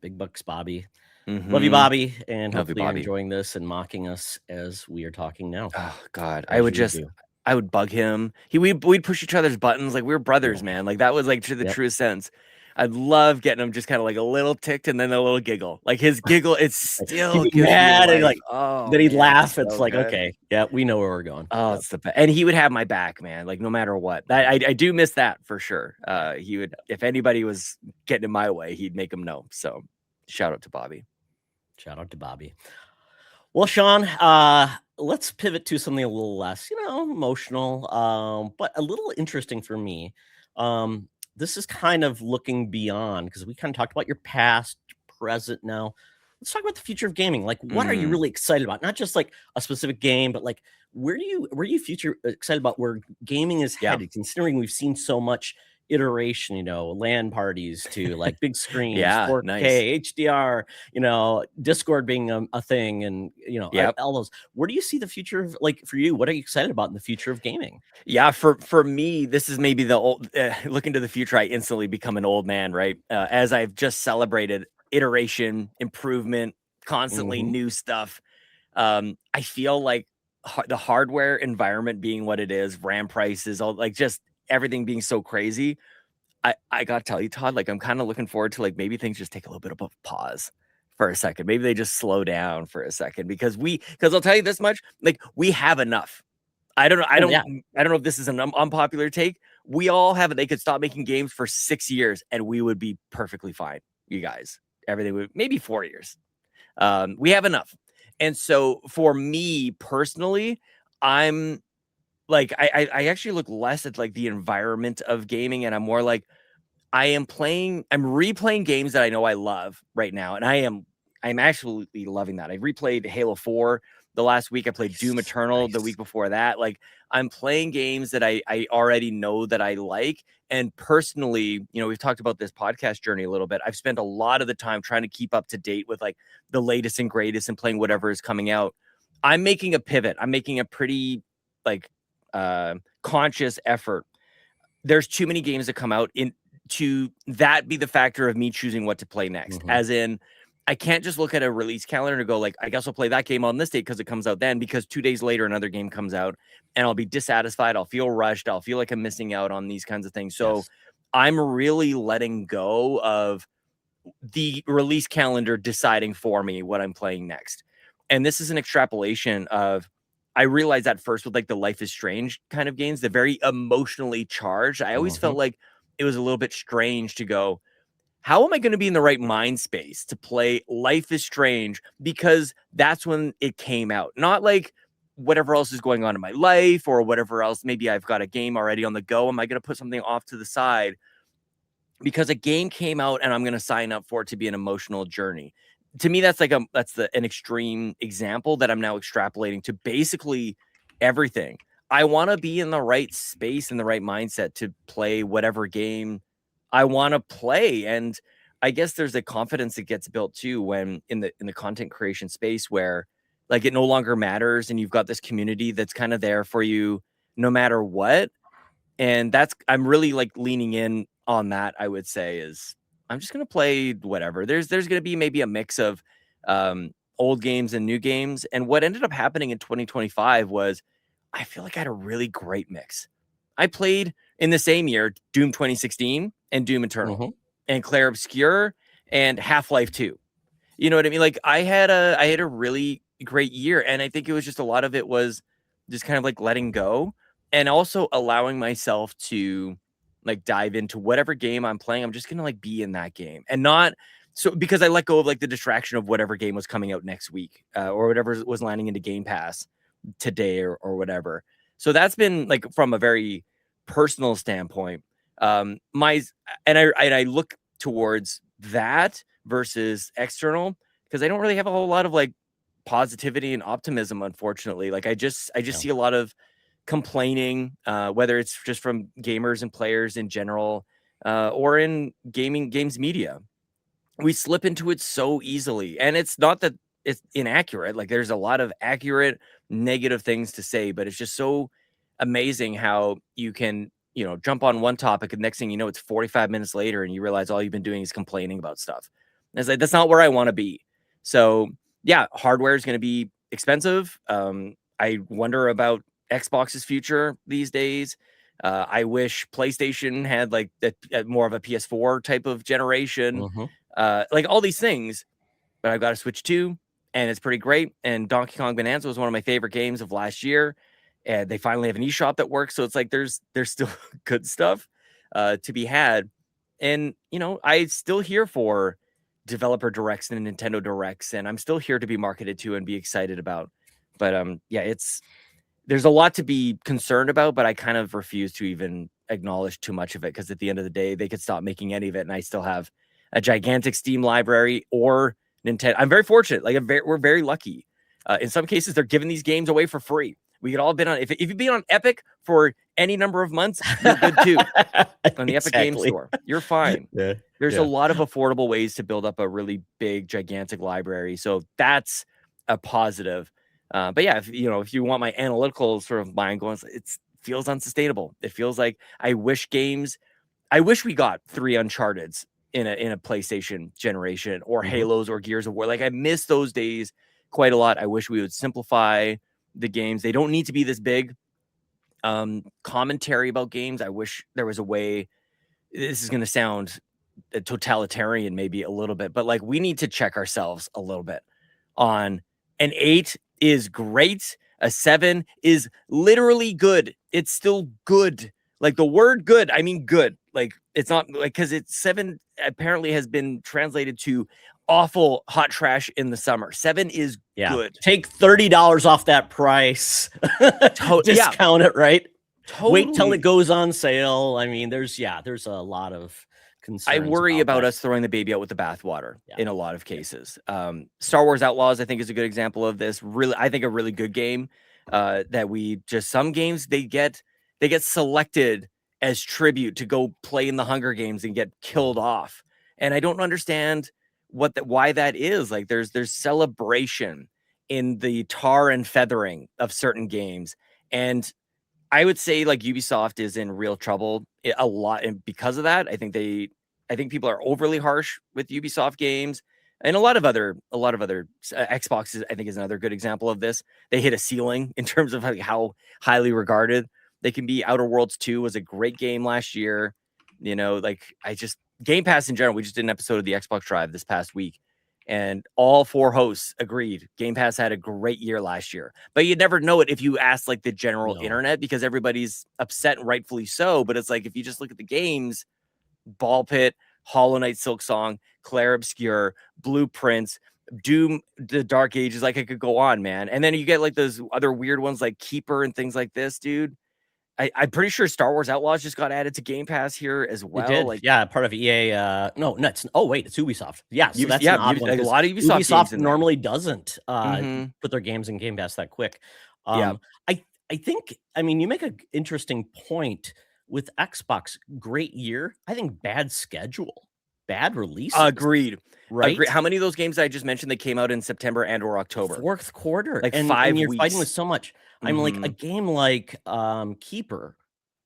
Big bucks, Bobby. Mm-hmm. Love you, Bobby, and Love you, hopefully you're Bobby. enjoying this and mocking us as we are talking now. Oh God, As I would bug him. We'd push each other's buttons like we were brothers, man. Like that was like the truest sense. I'd love getting him just kind of like a little ticked and then a little giggle. Like his giggle, it's still He'd be mad and like, then he'd laugh. so It's like, good. okay, yeah, we know where we're going. Oh, it's the best. And he would have my back, man. Like no matter what. I do miss that for sure. He would, if anybody was getting in my way, he'd make them know. So shout out to Bobby. Well, Sean, let's pivot to something a little less, emotional, but a little interesting for me. This is kind of looking beyond, because we kind of talked about your past, present now. Let's talk about the future of gaming. Like, what are you really excited about? Not just like a specific game, but like, where do you future excited about where gaming is headed, considering we've seen so much iteration, LAN parties to like big screens, 4K, nice. HDR, Discord being a thing, and all those. Where do you see the future of, like, for you? What are you excited about in the future of gaming? Yeah, for me, this is maybe the old looking to the future. I instantly become an old man, right? As I've just celebrated iteration, improvement, constantly new stuff. I feel like the hardware environment being what it is, RAM prices, all like just everything being so crazy. I gotta tell you, Todd, like I'm kind of looking forward to like maybe things just take a little bit of a pause for a second. Maybe they just slow down for a second because I'll tell you this much, like we have enough. I don't know. I don't know if this is an unpopular take. We all have it. They could stop making games for 6 years and we would be perfectly fine. You guys, everything would maybe 4 years. We have enough. And so for me personally, I'm like, I actually look less at like the environment of gaming, and I'm more like, I'm replaying games that I know I love right now. And I'm absolutely loving that. I replayed Halo 4 the last week. I played Doom Eternal the week before that. Like I'm playing games that I already know that I like. And personally, we've talked about this podcast journey a little bit. I've spent a lot of the time trying to keep up to date with like the latest and greatest and playing whatever is coming out. I'm making a pivot. I'm making a pretty like conscious effort. There's too many games that come out to that be the factor of me choosing what to play next. As in, I can't just look at a release calendar and go like, I guess I'll play that game on this date because it comes out then, because 2 days later another game comes out and I'll be dissatisfied. I'll feel rushed. I'll feel like I'm missing out on these kinds of things. So I'm really letting go of the release calendar deciding for me what I'm playing next. And this is an extrapolation of, I realized that first with like the Life is Strange kind of games, the very emotionally charged. I always felt like it was a little bit strange to go, how am I going to be in the right mind space to play Life is Strange? Because that's when it came out, not like whatever else is going on in my life or whatever else. Maybe I've got a game already on the go. Am I going to put something off to the side because a game came out and I'm going to sign up for it to be an emotional journey? To me, that's like an extreme example that I'm now extrapolating to basically everything. I want to be in the right space and the right mindset to play whatever game I want to play. And I guess there's a confidence that gets built too when in the content creation space where like it no longer matters and you've got this community that's kind of there for you no matter what. And I'm really like leaning in on that. I would say is I'm just going to play whatever. There's going to be maybe a mix of old games and new games. And what ended up happening in 2025 was I feel like I had a really great mix. I played in the same year Doom 2016 and Doom Eternal and Claire Obscure and Half-Life 2. You know what I mean? Like I had a really great year, and I think it was just a lot of it was just kind of like letting go and also allowing myself to like dive into whatever game I'm playing. I'm just going to like be in that game and not so because I let go of like the distraction of whatever game was coming out next week or whatever was landing into Game Pass today or whatever. So that's been like from a very personal standpoint, I look towards that versus external, because I don't really have a whole lot of like positivity and optimism, unfortunately. Like I just see a lot of complaining, whether it's just from gamers and players in general, or in games media. We slip into it so easily, and it's not that it's inaccurate. Like there's a lot of accurate negative things to say, but it's just so amazing how you can, jump on one topic and next thing you know, it's 45 minutes later and you realize all you've been doing is complaining about stuff. And it's like, that's not where I want to be. So yeah, hardware is going to be expensive. I wonder about Xbox's future these days. I wish PlayStation had like more of a PS4 type of generation. Like all these things, but I've got a Switch 2 and it's pretty great. And Donkey Kong Bonanza was one of my favorite games of last year. And they finally have an eShop that works. So it's like there's still good stuff to be had. And, I still here for developer directs and Nintendo directs, and I'm still here to be marketed to and be excited about. But yeah, there's a lot to be concerned about, but I kind of refuse to even acknowledge too much of it, because at the end of the day, they could stop making any of it and I still have a gigantic Steam library or Nintendo. I'm very fortunate. Like we're very lucky. In some cases, they're giving these games away for free. We could all been on, if you've been on Epic for any number of months, you're good too. On the Epic Game Store, you're fine. There's a lot of affordable ways to build up a really big, gigantic library. So that's a positive. But yeah, if you want my analytical sort of mind going, it feels unsustainable. It feels like I wish we got 3 Uncharted's in a PlayStation generation, or Halos or Gears of War. Like I miss those days quite a lot. I wish we would simplify the games. They don't need to be this big. Commentary about games, I wish there was a way. This is going to sound totalitarian maybe a little bit, but like we need to check ourselves a little bit on an 8 is great. A 7 is literally good. It's still good. Like the word good, I mean good. Like it's not like, because it's 7 apparently has been translated to awful hot trash in the summer. 7 is good. Take $30 off that price. Discount it, right? Totally. Wait till it goes on sale. I mean, there's a lot of concerns. I worry about us throwing the baby out with the bathwater in a lot of cases. Star Wars Outlaws, I think, is a good example of this. Really, I think a really good game. That some games they get selected as tribute to go play in the Hunger Games and get killed off, and I don't understand why that is. Like there's celebration in the tar and feathering of certain games, and I would say like Ubisoft is in real trouble a lot, and because of that, I think people are overly harsh with Ubisoft games, and a lot of other Xbox I think is another good example of this. They hit a ceiling in terms of how highly regarded they can be. Outer Worlds 2 was a great game last year. Game Pass in general. We just did an episode of the Xbox Drive this past week, and all 4 hosts agreed Game Pass had a great year last year. But you'd never know it if you asked like the general internet, because everybody's upset, and rightfully so. But it's like, if you just look at the games, Ball Pit, Hollow Knight, Silksong, Claire Obscure, Blueprints, Doom, The Dark Ages, like I could go on, man. And then you get like those other weird ones like Keeper and things like this, dude. I'm pretty sure Star Wars Outlaws just got added to Game Pass here as well. It did. Part of EA. No, nuts. Oh wait, it's Ubisoft. Yeah, so that's an odd one. A lot of Ubisoft normally doesn't put their games in Game Pass that quick. I think. I mean, you make an interesting point with Xbox. Great year. I think bad schedule, bad release. Agreed. Right. Agreed. How many of those games I just mentioned, they came out in September and or October? Fourth quarter, like 5 weeks. You're fighting with so much. I'm like, a game like Keeper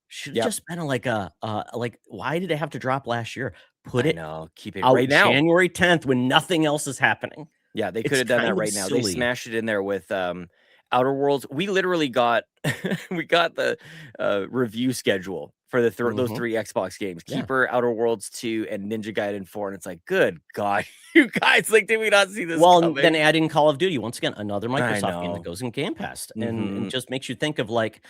should have just been like why did it have to drop last year? Keep it out right now, January 10th, when nothing else is happening. Yeah, they could have done that right now. They smashed it in there with Outer Worlds. We literally got the review schedule for those 3 Xbox games: Keeper, Outer Worlds 2, and Ninja Gaiden 4. And it's like, good God, you guys, like, did we not see this? Well, coming? Then add in Call of Duty, once again, another Microsoft game that goes in Game Pass, and just makes you think of like,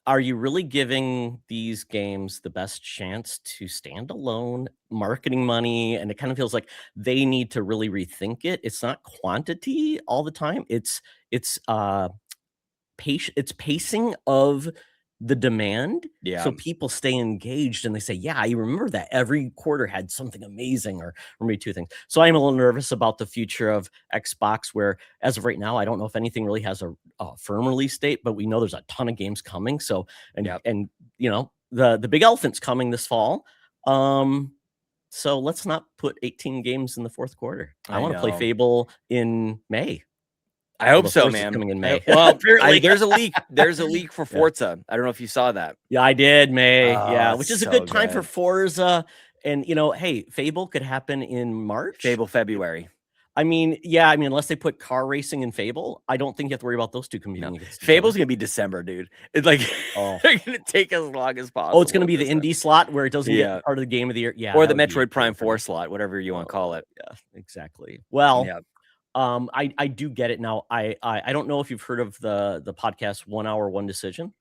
are you really giving these games the best chance to stand alone, marketing money? And it kind of feels like they need to really rethink it. It's not quantity all the time. It's pacing of the demand. Yeah. So people stay engaged and they say, yeah, I remember that every quarter had something amazing, or maybe two things. So I'm a little nervous about the future of Xbox, where as of right now, I don't know if anything really has a firm release date, but we know there's a ton of games coming. So, and you know, the big elephant's coming this fall. So let's not put 18 games in the fourth quarter. I want to play Fable in May. I hope so, man. Coming in May. Well, there's a leak. There's a leak for Forza. I don't know if you saw that. Yeah, I did, May. Yeah, which is so a good time for Forza. And you know, hey, Fable could happen in March. Fable February. I mean, yeah, I mean, unless they put car racing in Fable, I don't think you have to worry about those two competing against each Fable's other. gonna be December, dude. It's like they're gonna take as long as possible. Oh, it's gonna be the indie slot where it doesn't get part of the game of the year. Yeah, or the Metroid Prime 4 slot, whatever you want to call it. Yeah, exactly. Well, I do get it now. I don't know if you've heard of the podcast 1 Hour 1 Decision.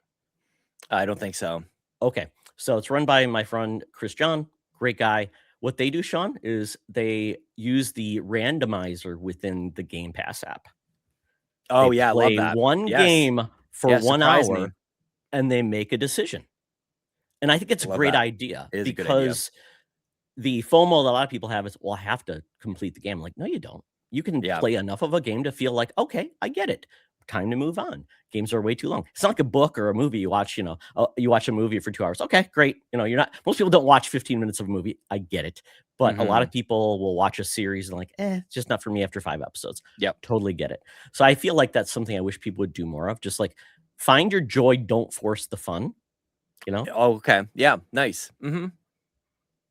I don't think so. Okay, so it's run by my friend Chris John, great guy. What they do, Sean, is they use the randomizer within the Game Pass app. Oh, yeah, I love that. One game for 1 hour, and they make a decision. And I think it's a great idea, because the FOMO that a lot of people have is, well, I have to complete the game. Like, no, you don't. You can play enough of a game to feel like, okay, I get it. Time to move on. Games are way too long. It's not like a book or a movie. You watch, you watch a movie for 2 hours. Okay, great. Most people don't watch 15 minutes of a movie. I get it. But a lot of people will watch a series and like, it's just not for me after 5 episodes. Yep. Totally get it. So I feel like that's something I wish people would do more of. Just like find your joy. Don't force the fun, Oh, okay. Yeah. Nice.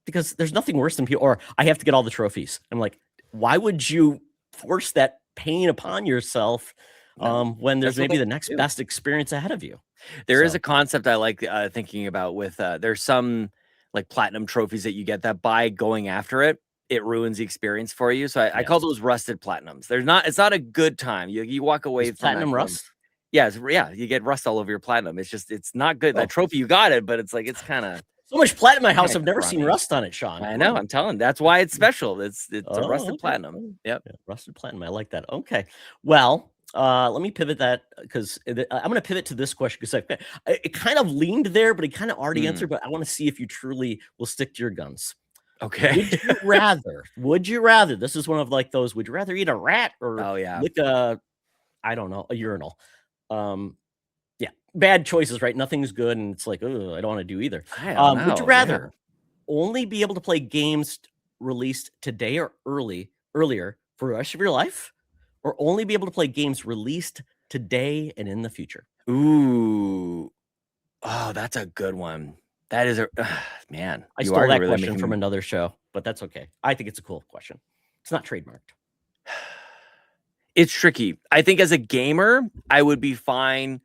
Because there's nothing worse than people, or I have to get all the trophies. I'm like, why would you force that pain upon yourself when there's maybe the next best experience ahead of you? There is a concept I like thinking about with there's some like platinum trophies that you get that by going after it ruins the experience for you. So I call those rusted platinums. It's not a good time. You walk away from platinum rust. Yeah, you get rust all over your platinum. It's not good. That trophy, you got it, but it's like it's kind of so much platinum in my house. I've never seen rust on it, Sean. I know. I'm telling. That's why it's special. It's a rusted platinum. Yep. Yeah, rusted platinum. I like that. Okay. Well, let me pivot that, because I'm going to pivot to this question, because it kind of leaned there, but it kind of already answered. But I want to see if you truly will stick to your guns. Okay. Would you rather? This is one of like those. Would you rather eat a rat or lick a urinal? Yeah, bad choices, right? Nothing's good, and it's like, oh, I don't want to do either. Would you rather only be able to play games released today or earlier for the rest of your life, or only be able to play games released today and in the future? Ooh, oh, that's a good one. That is man. I stole that question from another show, but that's okay. I think it's a cool question. It's not trademarked. It's tricky. I think as a gamer, I would be fine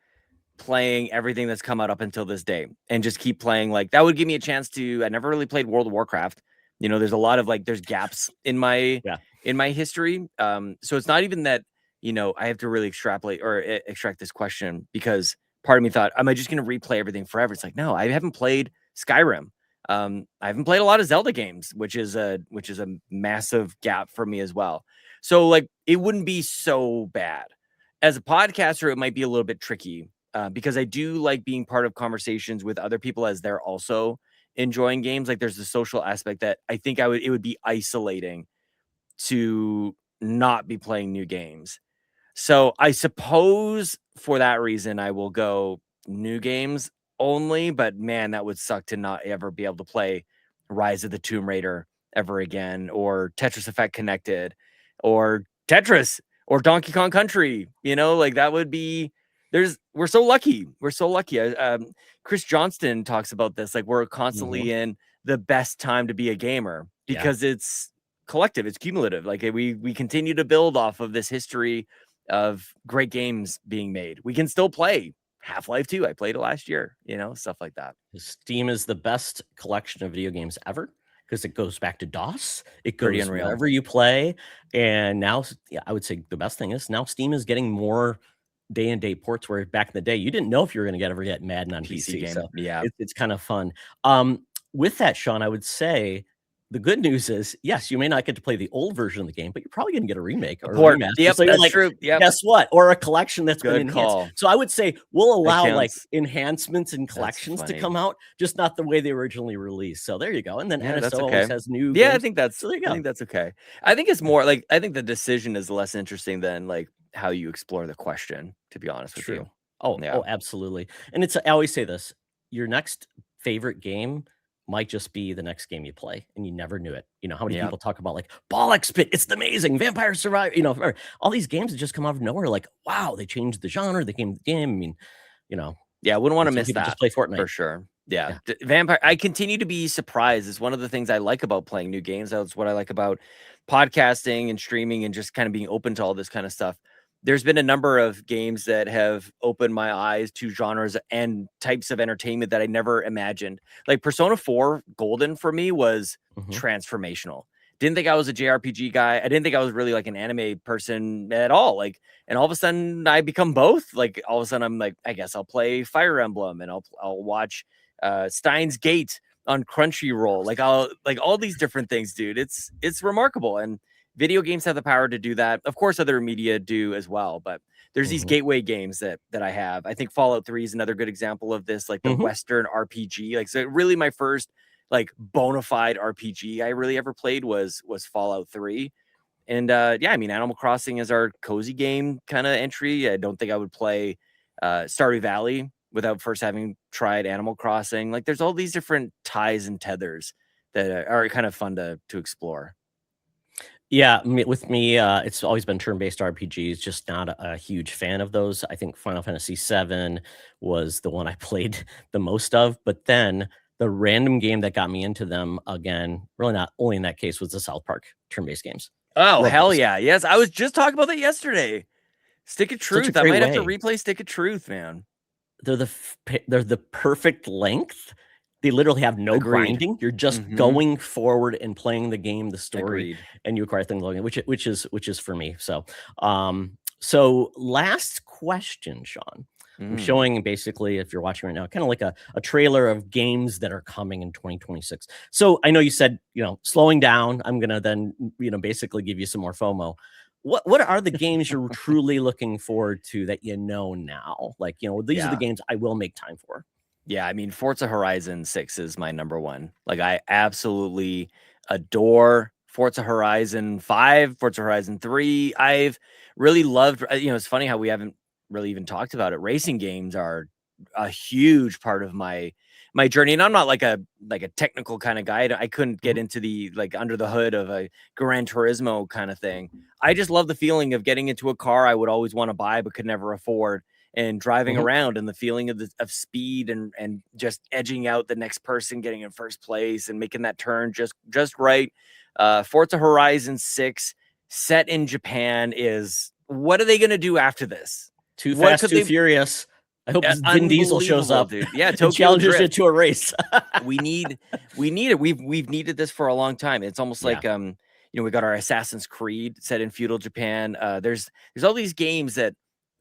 playing everything that's come out up until this day and just keep playing. Like that would give me a chance to. I never really played World of Warcraft. There's a lot of there's gaps in my history. So it's not even that I have to really extract this question, because part of me thought, am I just going to replay everything forever? It's like, no, I haven't played Skyrim. I haven't played a lot of Zelda games, which is a massive gap for me as well. So like it wouldn't be so bad. As a podcaster, it might be a little bit tricky because I do like being part of conversations with other people as they're also enjoying games. Like there's the social aspect that I think it would be isolating to not be playing new games. So I suppose for that reason, I will go new games only. But man, that would suck to not ever be able to play Rise of the Tomb Raider ever again, or Tetris Effect Connected, or Tetris, or Donkey Kong Country. Like that would be. We're so lucky. Chris Johnston talks about this. Like we're constantly in the best time to be a gamer, because it's collective, it's cumulative. Like we continue to build off of this history of great games being made. We can still play Half-Life 2. I played it last year, stuff like that. Steam is the best collection of video games ever, because it goes back to DOS. It goes wherever you play. And now, I would say the best thing is now Steam is getting more day-and-date ports, where back in the day, you didn't know if you were going to ever get Madden on PC. game. So yeah, it's kind of fun. With that, Sean, I would say the good news is, yes, you may not get to play the old version of the game, but you're probably gonna get a remake A or a port. remaster. Yep, So you're that's like, true. Yep. guess what? Or a collection that's been Good enhanced. call. So I would say we'll That allow like counts. enhancements and That's collections to funny. come out, just not the way they originally released. So there you go. And then Yeah, that's NSO okay. always has new Yeah, I games. think that's So there you I go. think that's okay. I think it's more like I think the decision is less interesting than like how you explore the question, to be honest with you. True. Oh, Yeah. oh, absolutely. And it's I always say this, your next favorite game might just be the next game you play, and you never knew it. You know, how many Yeah. people talk about like Bollocks Pit, it's amazing, Vampire Survivor, you know, or all these games that just come out of nowhere, like, wow, they changed the genre, they came the game. I mean, you know, Yeah, I wouldn't want to and some miss people that just play for Fortnite. sure. Yeah. Yeah. Vampire. I continue to be surprised. It's one of the things I like about playing new games. That's what I like about podcasting and streaming and just kind of being open to all this kind of stuff. There's been a number of games that have opened my eyes to genres and types of entertainment that I never imagined. Like Persona 4 Golden for me was Mhm. transformational. Didn't think I was a JRPG guy. I didn't think I was really like an anime person at all. Like, and all of a sudden I become both. Like all of a sudden I'm like, I guess I'll play Fire Emblem and I'll watch Steins Gate on Crunchyroll. Like I'll like all these different things, dude. It's remarkable. And video games have the power to do that. Of course, other media do as well, but there's these Mhm. gateway games that I have. I think Fallout 3 is another good example of this, like the Mhm. Western RPG. Like so really my first like bona fide RPG I really ever played was Fallout 3. And yeah, I mean Animal Crossing is our cozy game kind of entry. I don't think I would play Stardew Valley without first having tried Animal Crossing. Like there's all these different ties and tethers that are kind of fun to explore. Yeah, with me, it's always been turn-based RPGs, just not a huge fan of those. I think Final Fantasy VII was the one I played the most of, but then the random game that got me into them again, really not only in that case, was the South Park turn-based games. Oh, Love hell those. yeah. Yes, I was just talking about that yesterday. Stick of Such a Truth. I great might have to way. replay Stick of Truth, man. They're the perfect length. They literally have no Agreed. grinding. You're just Mhm. going forward and playing the game, the story, Agreed. and you acquire things along it, which is for me. So last question, Sean. I'm Mm. showing basically, if you're watching right now, kind of like a trailer of games that are coming in 2026. So I know you said, slowing down. I'm gonna then, basically give you some more FOMO. What are the games you're truly looking forward to that you know now? Like, these are the Yeah. games I will make time for. Yeah, I mean, Forza Horizon 6 is my number one. Like, I absolutely adore Forza Horizon 5, Forza Horizon 3. I've really loved, it's funny how we haven't really even talked about it. Racing games are a huge part of my journey. And I'm not like a technical kind of guy. I couldn't get Mhm, into the like under the hood of a Gran Turismo kind of thing. I just love the feeling of getting into a car I would always want to buy but could never afford and driving mhm. around and the feeling of speed and just edging out the next person, getting in first place and making that turn just right. Forza Horizon 6 set in Japan is what are they going to do after this? Too What Fast, could Too they Furious. I hope Vin Diesel shows unbelievable, up dude. Yeah, and Tokyo challenges you Drift. to a race. We need it. We've needed this for a long time. It's almost Yeah. like we got our Assassin's Creed set in feudal Japan. There's all these games that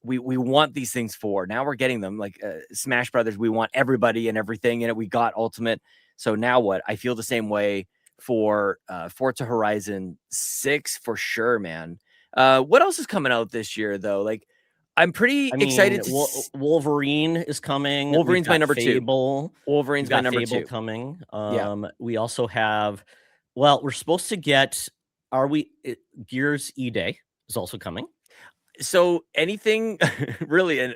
we want these things for. Now we're getting them like Smash Brothers. We want everybody and everything in it. We got Ultimate. So now what? I feel the same way for Forza Horizon 6 for sure, man. What else is coming out this year though? Like I'm pretty I mean, excited to Wolverine is coming. We've Wolverine's my got number 2. Fable. We've Wolverine's my got number Fable 2. coming. Yeah. We also have, well, we're supposed to get, are we, Gears E-Day is also coming. So anything really, and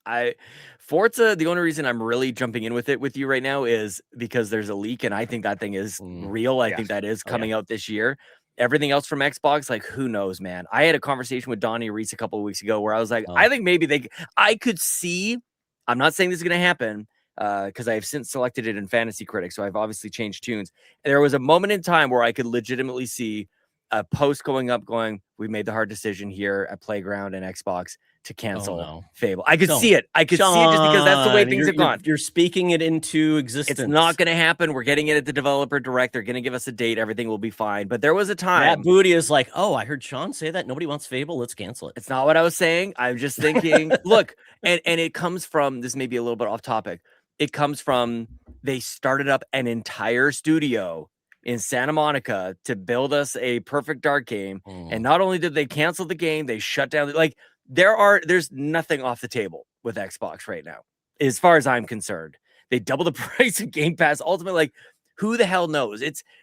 I Forza, the only reason I'm really jumping in with it with you right now is because there's a leak, and I think that thing is real. I think Yes. that is Oh, yeah. coming out this year. Everything else from Xbox, like who knows, man. I had a conversation with Donnie Reese a couple of weeks ago where I was like, Oh, I think maybe I could see. I'm not saying this is gonna happen because I've since selected it in Fantasy Critics, so I've obviously changed tunes. There was a moment in time where I could legitimately see a post going up going, we made the hard decision here at Playground and Xbox to oh cancel no. Fable. I could Don't. see it. I could see it just because that's the way Sean, things have gone. you're speaking it into It's not existence. going to happen. We're getting it at the developer direct. They're going to give us a date. Everything will be fine. But there was a Matt time. Booty is like, oh, I heard Sean say that nobody wants Fable. Let's cancel it. It's not what I was saying. I'm just thinking, look, and it comes from this may be a little bit off topic. It comes from they started up an entire studio in Santa Monica to build us a perfect dart game. And Mm. not only did they cancel the game, they shut down. Like there's nothing off the table with Xbox right now, as far as I'm concerned. They double the price of Game Pass. Ultimately, like who the hell knows?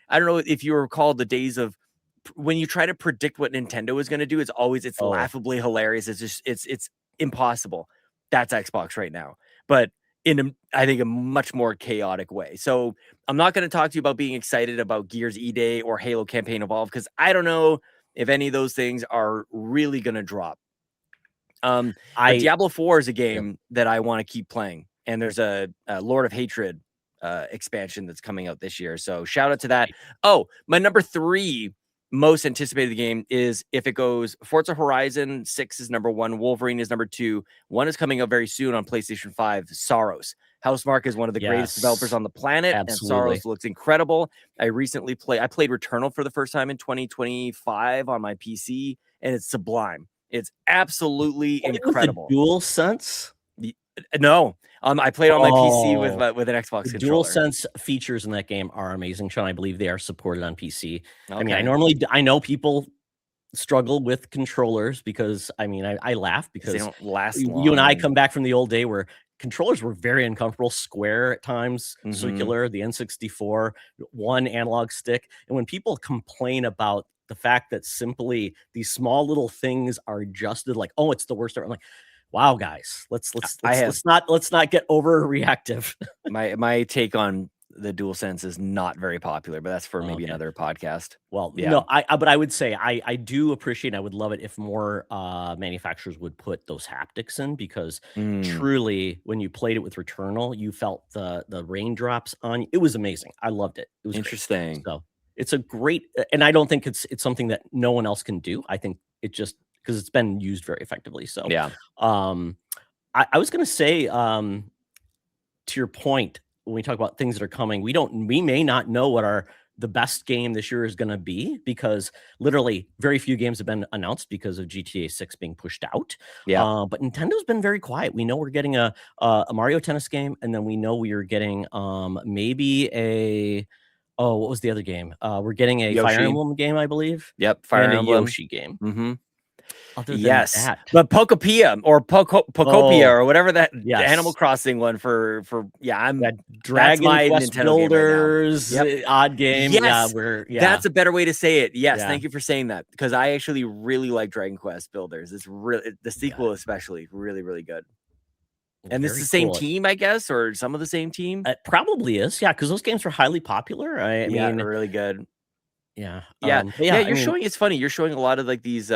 I don't know if you recall the days of when you try to predict what Nintendo is going to do. It's laughably hilarious. It's impossible. That's Xbox right now, but I think a much more chaotic way. So I'm not going to talk to you about being excited about Gears E-Day or Halo Campaign Evolve because I don't know if any of those things are really going to drop. But Diablo 4 is a game that I want to keep playing, and there's a Lord of Hatred expansion that's coming out this year. So shout out to that. Oh, my number 3 most anticipated game is, if it goes, Forza Horizon 6 is number 1, Wolverine is number 2. One is coming out very soon on PlayStation 5, Soros. Housemarque is one of the greatest developers on the planet, and Soros looks incredible. I played Returnal for the first time in 2025 on my PC, and it's sublime. It's absolutely incredible. DualSense? No, I played on my PC with an Xbox controller. DualSense features in that game are amazing, Sean. I believe they are supported on PC. Okay. I mean, I know people struggle with controllers because I laugh because they don't last long. You and I come back from the old day where controllers were very uncomfortable, square at times, circular, the N64, one analog stick. And when people complain about the fact that simply these small little things are adjusted, like, oh, it's the worst. I'm like, wow, guys, let's not get overreactive. my take on the DualSense is not very popular, but that's for maybe another podcast. Well, no, but I would say I do appreciate, I would love it if more manufacturers would put those haptics in, because truly, when you played it with Returnal, you felt the raindrops on you. It was amazing. I loved it. It was interesting. Great. So it's a great, and I don't think it's something that no one else can do. I think it just, because it's been used very effectively. So yeah, I was going to say, to your point, when we talk about things that are coming, we may not know what the best game this year is going to be, because literally very few games have been announced because of GTA 6 being pushed out. Yeah. But Nintendo's been very quiet. We know we're getting a Mario Tennis game, and then we know we are getting maybe what was the other game? We're getting a Yoshi. Fire Emblem game, I believe. Yep, Fire Emblem. A Yoshi game. Mm-hmm. Other than that. But Pokopia or Pokopia or whatever that the Animal Crossing one for I'm that Dragon Quest Nintendo Builders game right odd game. Yes, that's a better way to say it. Yes, thank you for saying that, because I actually really like Dragon Quest Builders. It's really, the sequel especially, really, really good. And this is the same team, I guess, or some of the same team. It probably is, because those games are highly popular. I mean, really good. Yeah, you're showing. It's funny. You're showing a lot of like these.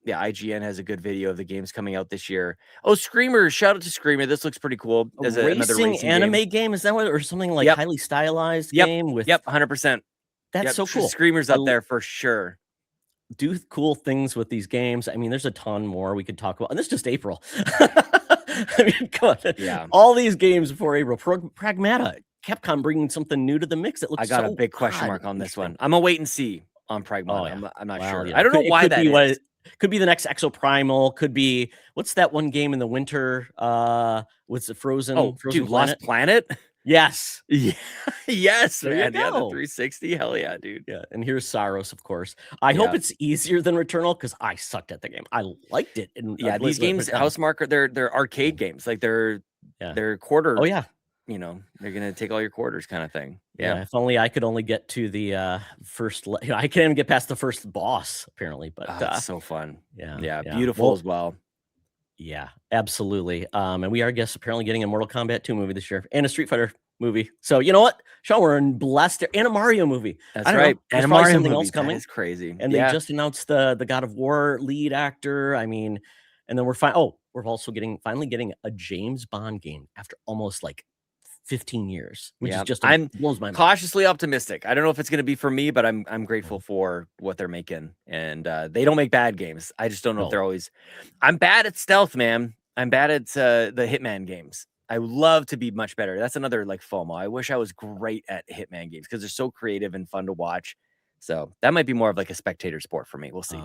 IGN has a good video of the games coming out this year. Oh, Screamer! Shout out to Screamer. This looks pretty cool. As another racing anime game. Is that what, or something like highly stylized game with? 100%. That's so cool. Screamer's up there for sure. Do cool things with these games. I mean, there's a ton more we could talk about, and this is just April. I mean, come on. Yeah, all these games before April. Pragmata, Capcom bringing something new to the mix. That looks. I got a big question mark on this one. I'm gonna wait and see on Pragmata. I'm not sure. Yeah. I don't know why that is. Could be the next Exoprimal. Could be, what's that one game in the winter? What's the Frozen? Frozen Planet? Lost Planet. Yes. Yeah. Yes, man. Yeah, the 360. Hell yeah, dude. Yeah. And here's Saros, of course. I hope it's easier than Returnal, because I sucked at the game. I liked it. And these games, Housemarque, they're arcade games. Like they're quarter. Oh yeah. You know, they're gonna take all your quarters, kind of thing. Yeah. If only I could only get to the first. I can't even get past the first boss, apparently. But it's so fun. Yeah. Beautiful as well. Yeah, absolutely. And we are, apparently getting a Mortal Kombat 2 movie this year, and a Street Fighter movie. So you know what, Sean, we're blessed, and a Mario movie. That's right. And a Mario something else coming. It's crazy. And they just announced the God of War lead actor. I mean, and then we're we're also finally getting a James Bond game after almost like 15 years, which is just blows my mind. Cautiously optimistic. I don't know if it's going to be for me, but I'm grateful for what they're making, and they don't make bad games. I just don't know if they're always. I'm bad at stealth, man. I'm bad at the Hitman games. I would love to be much better. That's another like FOMO. I wish I was great at Hitman games, because they're so creative and fun to watch. So that might be more of like a spectator sport for me. We'll see.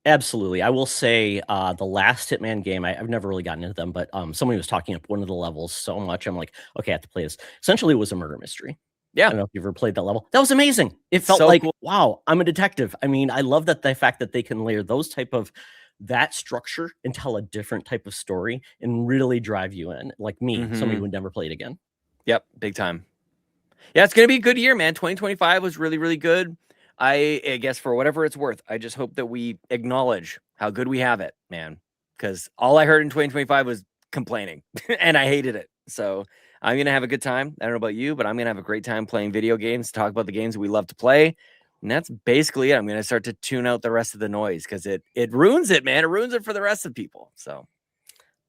Absolutely. I will say the last Hitman game, I've never really gotten into them, but somebody was talking up one of the levels so much. I'm like, okay, I have to play this. Essentially, it was a murder mystery. Yeah. I don't know if you've ever played that level. That was amazing. It felt So like, cool. wow, I'm a detective. I mean, I love that the fact that they can layer those type of that structure and tell a different type of story and really drive you in. Like me, somebody who would never play it again. Yep, big time. Yeah, it's gonna be a good year, man. 2025 was really, really good. I guess for whatever it's worth, I just hope that we acknowledge how good we have it, man. Because all I heard in 2025 was complaining, and I hated it. So I'm gonna have a good time. I don't know about you, but I'm gonna have a great time playing video games, talk about the games we love to play. And that's basically it. I'm gonna start to tune out the rest of the noise because it ruins it, man. It ruins it for the rest of people. So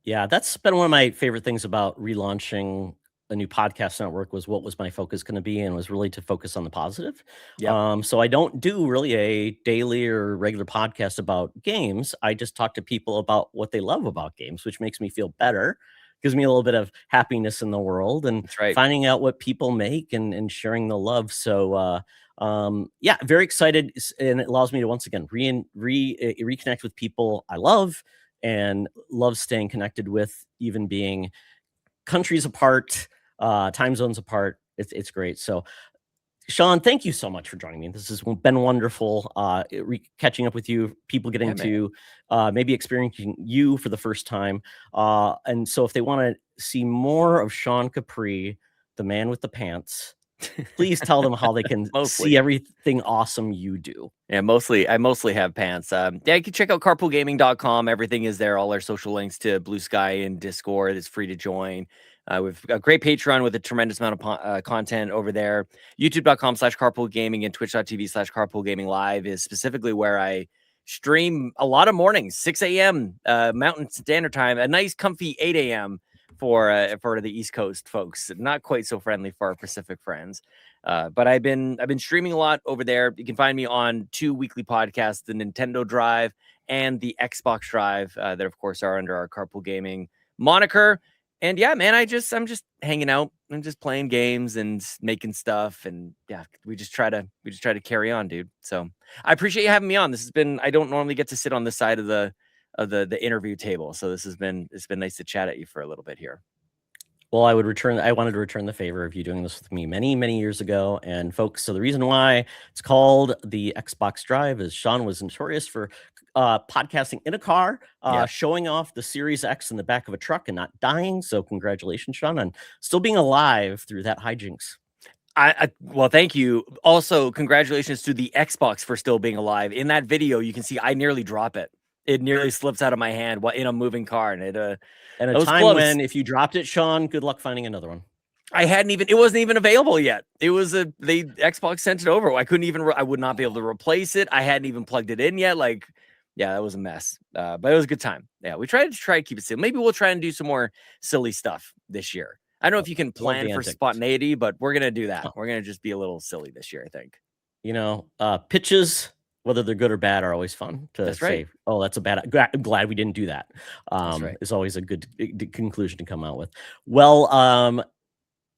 Yeah, that's been one of my favorite things about relaunching a new podcast network was what was my focus going to be and was really to focus on the positive. yep. So I don't do really a daily or regular podcast about games. I just talk to people about what they love about games, which makes me feel better, gives me a little bit of happiness in the world and That's right. finding out what people make and sharing the love. So yeah, very excited. And it allows me to once again reconnect with people I love and love staying connected with, even being countries apart, time zones apart. It's great. So, Sean, thank you so much for joining me. This has been wonderful. Catching up with you, people Yeah, getting man. to maybe experiencing you for the first time. And so, if they want to see more of Sean Capri, the man with the pants, please tell them how they can see Mostly. everything awesome you do. Yeah, I mostly have pants. Yeah, you can check out carpoolgaming.com. Everything is there. All our social links to Blue Sky and Discord. It's free to join. We've got a great Patreon with a tremendous amount of content over there. YouTube.com/carpoolgaming and twitch.tv/carpoolgaming live is specifically where I stream a lot of mornings, 6 a.m. Mountain Standard Time, a nice comfy 8 a.m. for the East Coast folks. Not quite so friendly for our Pacific friends. But I've been streaming a lot over there. You can find me on 2 weekly podcasts, the Nintendo Drive and the Xbox Drive, that of course are under our Carpool Gaming moniker. And yeah, man, I'm just hanging out and just playing games and making stuff. And yeah, we just try to carry on, dude. So I appreciate you having me on. This has been, I don't normally get to sit on the side of the interview table. So it's been nice to chat at you for a little bit here. Well, I wanted to return the favor of you doing this with me many, many years ago. And folks, so the reason why it's called the Xbox Drive is Sean was notorious for podcasting in a car, Yeah. showing off the Series X in the back of a truck and not dying. So congratulations, Sean, on still being alive through that hijinks. Well, thank you. Also, congratulations to the Xbox for still being alive. In that video, you can see I nearly drop it. It nearly slips out of my hand in a moving car, and And a that was time close. when if you dropped it, Sean, good luck finding another one. It wasn't even available yet. The Xbox sent it over. I would not be able to replace it. I hadn't even plugged it in yet. Like, yeah, that was a mess. But it was a good time. Yeah, we try to keep it simple. Maybe we'll try and do some more silly stuff this year. I don't know if you can Love plan the for antics. spontaneity, but we're gonna do that. Oh. We're gonna just be a little silly this year, I think. You know, pitches, whether they're good or bad, are always fun to That's say. right. Oh, that's a bad. I'm glad we didn't do that. That's right. Is always a good conclusion to come out with. Well,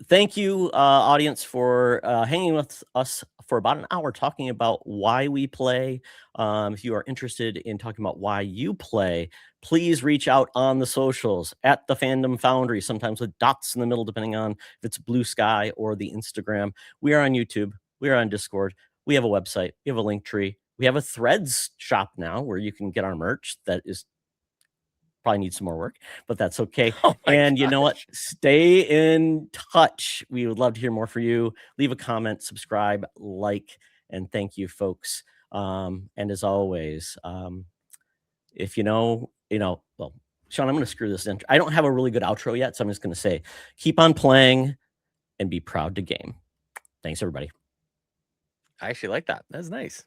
thank you, audience, for hanging with us for about an hour talking about why we play. If you are interested in talking about why you play, please reach out on the socials at the Fandom Foundry, sometimes with dots in the middle, depending on if it's Blue Sky or the Instagram. We are on YouTube. We are on Discord. We have a website. We have a link tree. We have a Threads shop now where you can get our merch that is probably needs some more work, but that's okay. Oh my And you know what? gosh. Stay in touch. We would love to hear more from you. Leave a comment, subscribe, like, and thank you, folks. And as always, if well, Sean, I'm going to screw this in. I don't have a really good outro yet, so I'm just going to say, keep on playing and be proud to game. Thanks, everybody. I actually like that. That's nice.